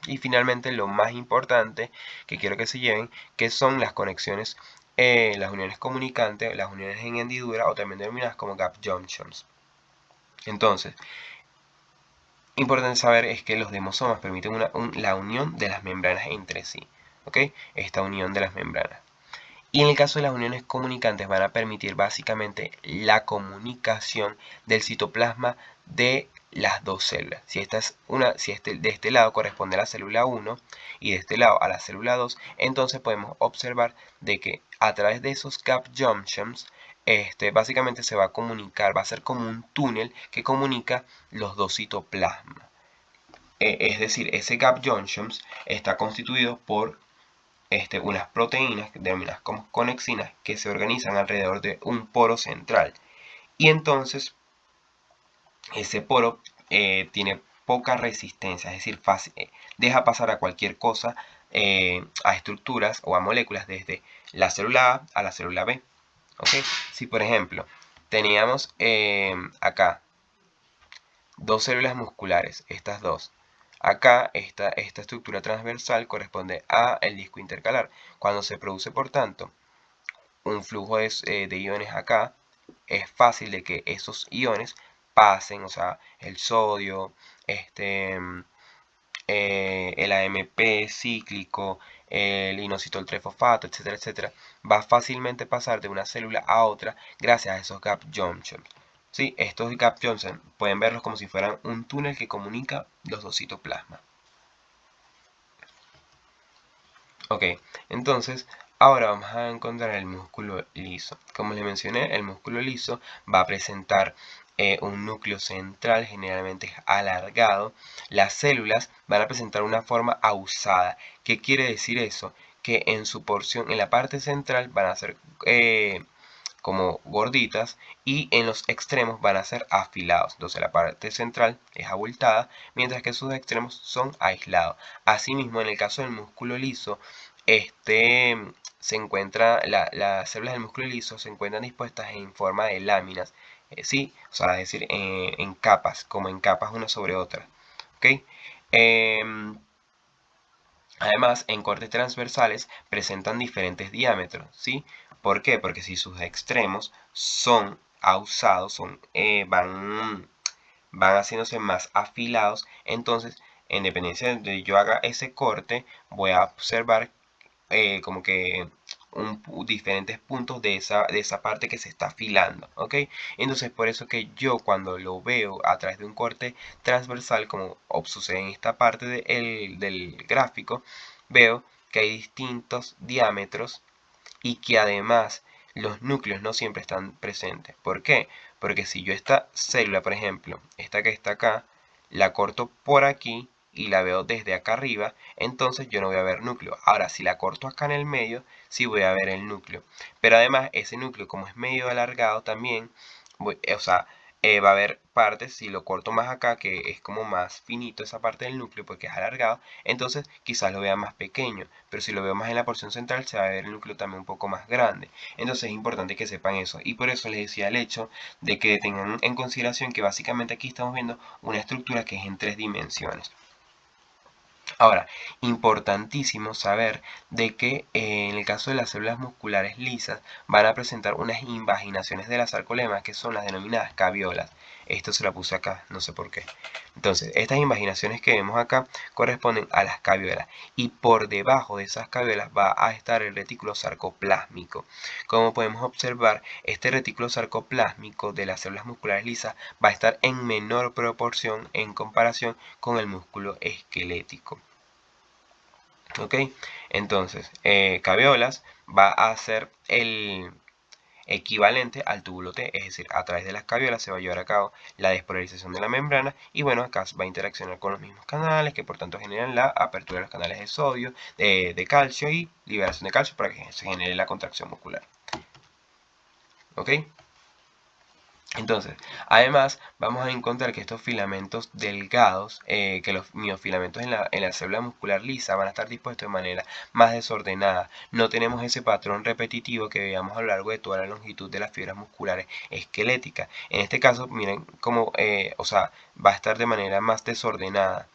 y finalmente lo más importante que quiero que se lleven, que son las conexiones, las uniones comunicantes, las uniones en hendidura, o también denominadas como gap junctions. Entonces, importante saber es que los desmosomas permiten la unión de las membranas entre sí, ¿ok? Esta unión de las membranas. Y en el caso de las uniones comunicantes van a permitir básicamente la comunicación del citoplasma de las dos células. Si de este lado corresponde a la célula 1 y de este lado a la célula 2, entonces podemos observar de que a través de esos gap junctions, básicamente se va a comunicar, va a ser como un túnel que comunica los dos citoplasmas. Es decir, ese gap junctions está constituido por unas proteínas denominadas como conexinas que se organizan alrededor de un poro central. Y entonces ese poro tiene poca resistencia, es decir, deja pasar a cualquier cosa, a estructuras o a moléculas desde la célula A a la célula B. ¿Okay? Si por ejemplo teníamos acá dos células musculares, estas dos, acá esta estructura transversal corresponde a el disco intercalar. Cuando se produce, por tanto, un flujo de iones acá, es fácil de que esos iones pasen, o sea, el sodio, el AMP cíclico, el inositol trifosfato, etcétera, etcétera, va a fácilmente pasar de una célula a otra gracias a esos gap junctions. ¿Sí? Estos gap junctions pueden verlos como si fueran un túnel que comunica los dos citoplasmas. Ok, entonces ahora vamos a encontrar el músculo liso. Como les mencioné, el músculo liso va a presentar un núcleo central generalmente alargado. Las células van a presentar una forma ausada. ¿Qué quiere decir eso? Que en su porción, en la parte central, van a ser como gorditas, y en los extremos van a ser afilados. Entonces la parte central es abultada, mientras que sus extremos son aislados. Asimismo, en el caso del músculo liso, se encuentra, las células del músculo liso se encuentran dispuestas en forma de láminas, sí, o sea, es decir, en capas, como en capas una sobre otra. ¿Ok? Además, en cortes transversales presentan diferentes diámetros, ¿sí? ¿Por qué? Porque si sus extremos son ausados, van haciéndose más afilados, entonces, en dependencia de donde yo haga ese corte, voy a observar como que diferentes puntos de esa parte que se está afilando, ¿ok? Entonces por eso que yo cuando lo veo a través de un corte transversal, como sucede en esta parte del gráfico, veo que hay distintos diámetros y que además los núcleos no siempre están presentes. ¿Por qué? Porque si yo esta célula, por ejemplo, esta que está acá, la corto por aquí y la veo desde acá arriba, entonces yo no voy a ver núcleo. Ahora, si la corto acá en el medio, sí voy a ver el núcleo. Pero además, ese núcleo, como es medio alargado también, va a haber partes, si lo corto más acá, que es como más finito esa parte del núcleo porque es alargado, entonces quizás lo vea más pequeño, pero si lo veo más en la porción central se va a ver el núcleo también un poco más grande. Entonces es importante que sepan eso, y por eso les decía el hecho de que tengan en consideración que básicamente aquí estamos viendo una estructura que es en 3 dimensiones. Ahora, importantísimo saber de que en el caso de las células musculares lisas van a presentar unas invaginaciones de la sarcolema que son las denominadas caviolas. Esto se la puse acá, no sé por qué. Entonces, estas imaginaciones que vemos acá corresponden a las caveolas. Y por debajo de esas caveolas va a estar el retículo sarcoplásmico. Como podemos observar, este retículo sarcoplásmico de las células musculares lisas va a estar en menor proporción en comparación con el músculo esquelético. ¿Ok? Entonces, caveolas va a ser el equivalente al túbulo T, es decir, a través de las caveolas se va a llevar a cabo la despolarización de la membrana y bueno, acá va a interaccionar con los mismos canales que por tanto generan la apertura de los canales de sodio, de calcio y liberación de calcio para que se genere la contracción muscular. ¿Ok? Entonces, además, vamos a encontrar que estos filamentos delgados, que los miofilamentos en la célula muscular lisa van a estar dispuestos de manera más desordenada. No tenemos ese patrón repetitivo que veíamos a lo largo de toda la longitud de las fibras musculares esqueléticas. En este caso, miren cómo, va a estar de manera más desordenada.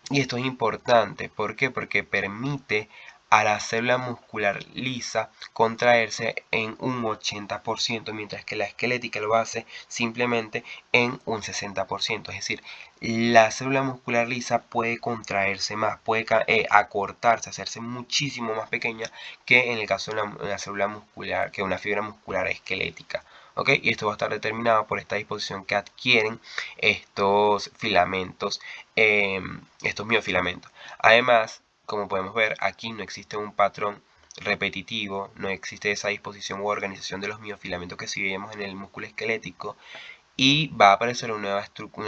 Y esto es importante, ¿por qué? Porque permite a la célula muscular lisa contraerse en un 80%, mientras que la esquelética lo hace simplemente en un 60%. Es decir, la célula muscular lisa puede contraerse más, puede acortarse, hacerse muchísimo más pequeña que en el caso de una célula muscular, que una fibra muscular esquelética. ¿Ok? Y esto va a estar determinado por esta disposición que adquieren estos filamentos, estos miofilamentos. Además, como podemos ver, aquí no existe un patrón repetitivo, no existe esa disposición u organización de los miofilamentos que sí vemos en el músculo esquelético, y va a aparecer una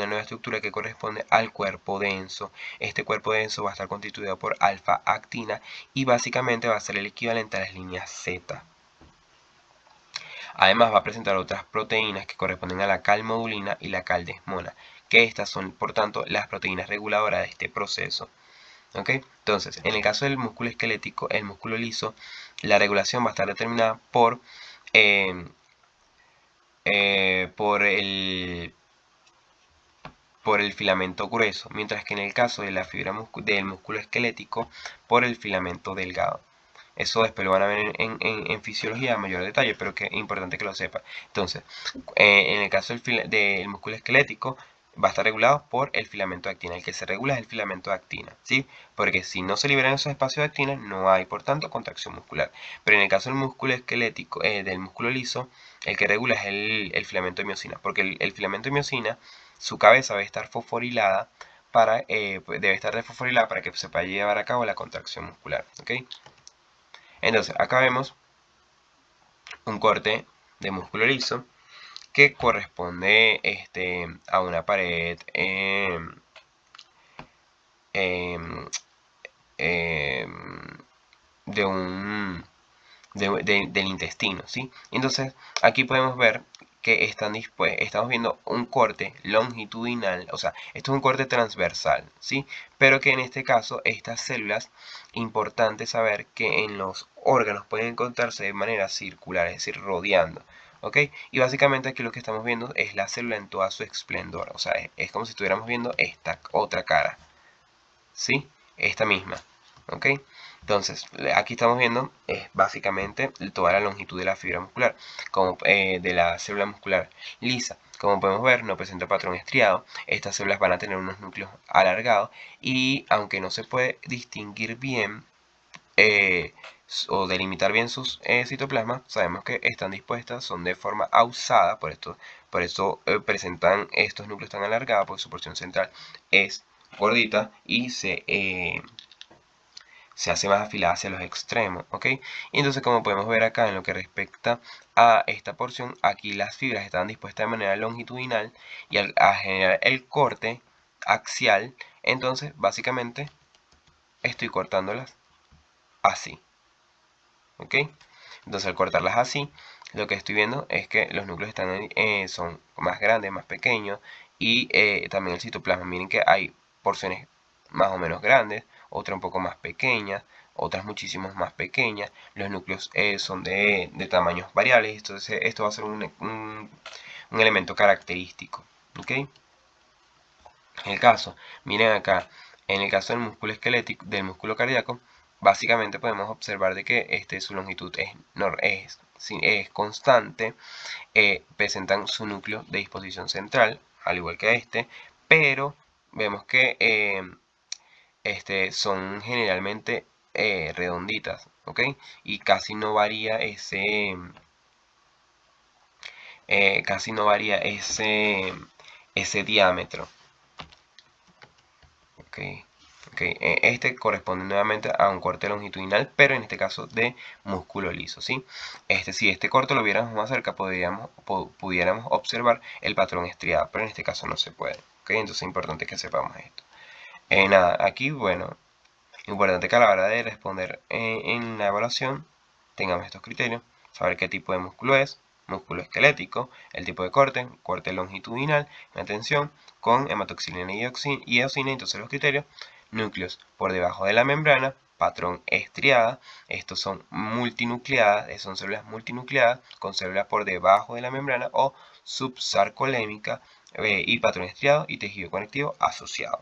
nueva estructura que corresponde al cuerpo denso. Este cuerpo denso va a estar constituido por alfa-actina y básicamente va a ser el equivalente a las líneas Z. Además va a presentar otras proteínas que corresponden a la calmodulina y la caldesmona, que estas son por tanto las proteínas reguladoras de este proceso. ¿Ok? Entonces, en el caso del músculo esquelético, el músculo liso, la regulación va a estar determinada por el filamento grueso, mientras que en el caso de la fibra del músculo esquelético, por el filamento delgado. Eso después lo van a ver en fisiología a mayor detalle, pero que es importante que lo sepa. Entonces, en el caso del músculo esquelético, va a estar regulado por el filamento de actina. El que se regula es el filamento de actina, ¿sí? Porque si no se liberan esos espacios de actina, no hay, por tanto, contracción muscular. Pero en el caso del músculo esquelético, del músculo liso, el que regula es el filamento de miosina, porque el filamento de miosina, su cabeza debe estar fosforilada debe estar desfosforilada para que se pueda llevar a cabo la contracción muscular, ¿ok? Entonces, acá vemos un corte de músculo liso que corresponde a una pared del intestino, ¿sí? Entonces, aquí podemos ver que estamos viendo un corte longitudinal, o sea, esto es un corte transversal, ¿sí? Pero que en este caso, estas células, importante saber que en los órganos pueden encontrarse de manera circular, es decir, rodeando, ¿ok? Y básicamente aquí lo que estamos viendo es la célula en toda su esplendor, o sea, es como si estuviéramos viendo esta otra cara, ¿sí? Esta misma, ¿ok? Entonces, aquí estamos viendo básicamente toda la longitud de la fibra muscular, como de la célula muscular lisa. Como podemos ver, no presenta patrón estriado. Estas células van a tener unos núcleos alargados y aunque no se puede distinguir bien o delimitar bien sus citoplasmas, sabemos que están dispuestas, son de forma ausada, por eso presentan estos núcleos tan alargados, porque su porción central es gordita y se hace más afilada hacia los extremos, ¿ok? Y entonces, como podemos ver acá en lo que respecta a esta porción, aquí las fibras están dispuestas de manera longitudinal y a generar el corte axial, entonces básicamente estoy cortándolas así, ¿ok? Entonces, al cortarlas así, lo que estoy viendo es que los núcleos son más grandes, más pequeños, y también el citoplasma. Miren que hay porciones más o menos grandes, otras un poco más pequeñas, otras muchísimas más pequeñas. Los núcleos son de tamaños variables, entonces esto va a ser un elemento característico, ¿ok? En el caso, miren acá, en el caso del músculo esquelético, del músculo cardíaco, básicamente podemos observar de que su longitud es constante, presentan su núcleo de disposición central, al igual que pero vemos que son generalmente redonditas, ¿ok? Y casi no varía ese diámetro, ¿ok? Este corresponde nuevamente a un corte longitudinal, pero en este caso de músculo liso, ¿sí? Si este corte lo viéramos más cerca, pudiéramos observar el patrón estriado, pero en este caso no se puede, ¿ok? Entonces es importante que sepamos esto. Nada, aquí, bueno, importante que a la hora de responder en la evaluación tengamos estos criterios: saber qué tipo de músculo es, músculo esquelético, el tipo de corte longitudinal, una tensión con hematoxilina y eosina. Entonces los criterios: núcleos por debajo de la membrana, patrón estriada, estos son multinucleadas, son células multinucleadas con células por debajo de la membrana o subsarcolémica, y patrón estriado y tejido conectivo asociado.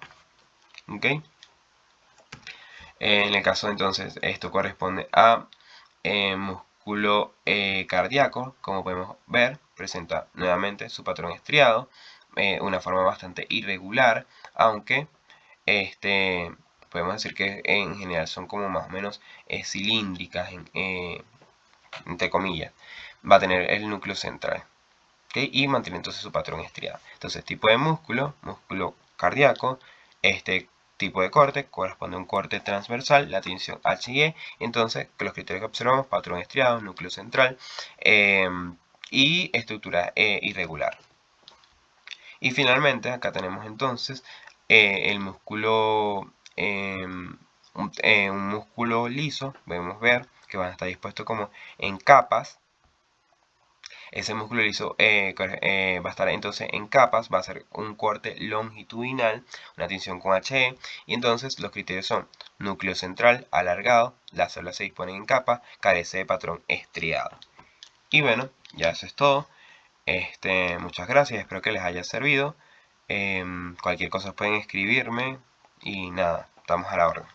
¿Ok? En el caso entonces, esto corresponde a músculo cardíaco. Como podemos ver, presenta nuevamente su patrón estriado, una forma bastante irregular, aunque podemos decir que en general son como más o menos cilíndricas, entre comillas. Va a tener el núcleo central, ¿okay? Y mantiene entonces su patrón estriado. Entonces, tipo de músculo cardíaco. Tipo de corte corresponde a un corte transversal, la tensión H y E. Entonces, los criterios que observamos: patrón estriado, núcleo central, y estructura irregular. Y finalmente, acá tenemos entonces el músculo, un músculo liso. Podemos ver que van a estar dispuestos como en capas. Ese músculo liso va a estar entonces en capas, va a ser un corte longitudinal, una tensión con HE, y entonces los criterios son: núcleo central alargado, las células se disponen en capas, carece de patrón estriado. Y bueno, ya eso es todo. Muchas gracias, espero que les haya servido. Cualquier cosa pueden escribirme y nada, estamos a la orden.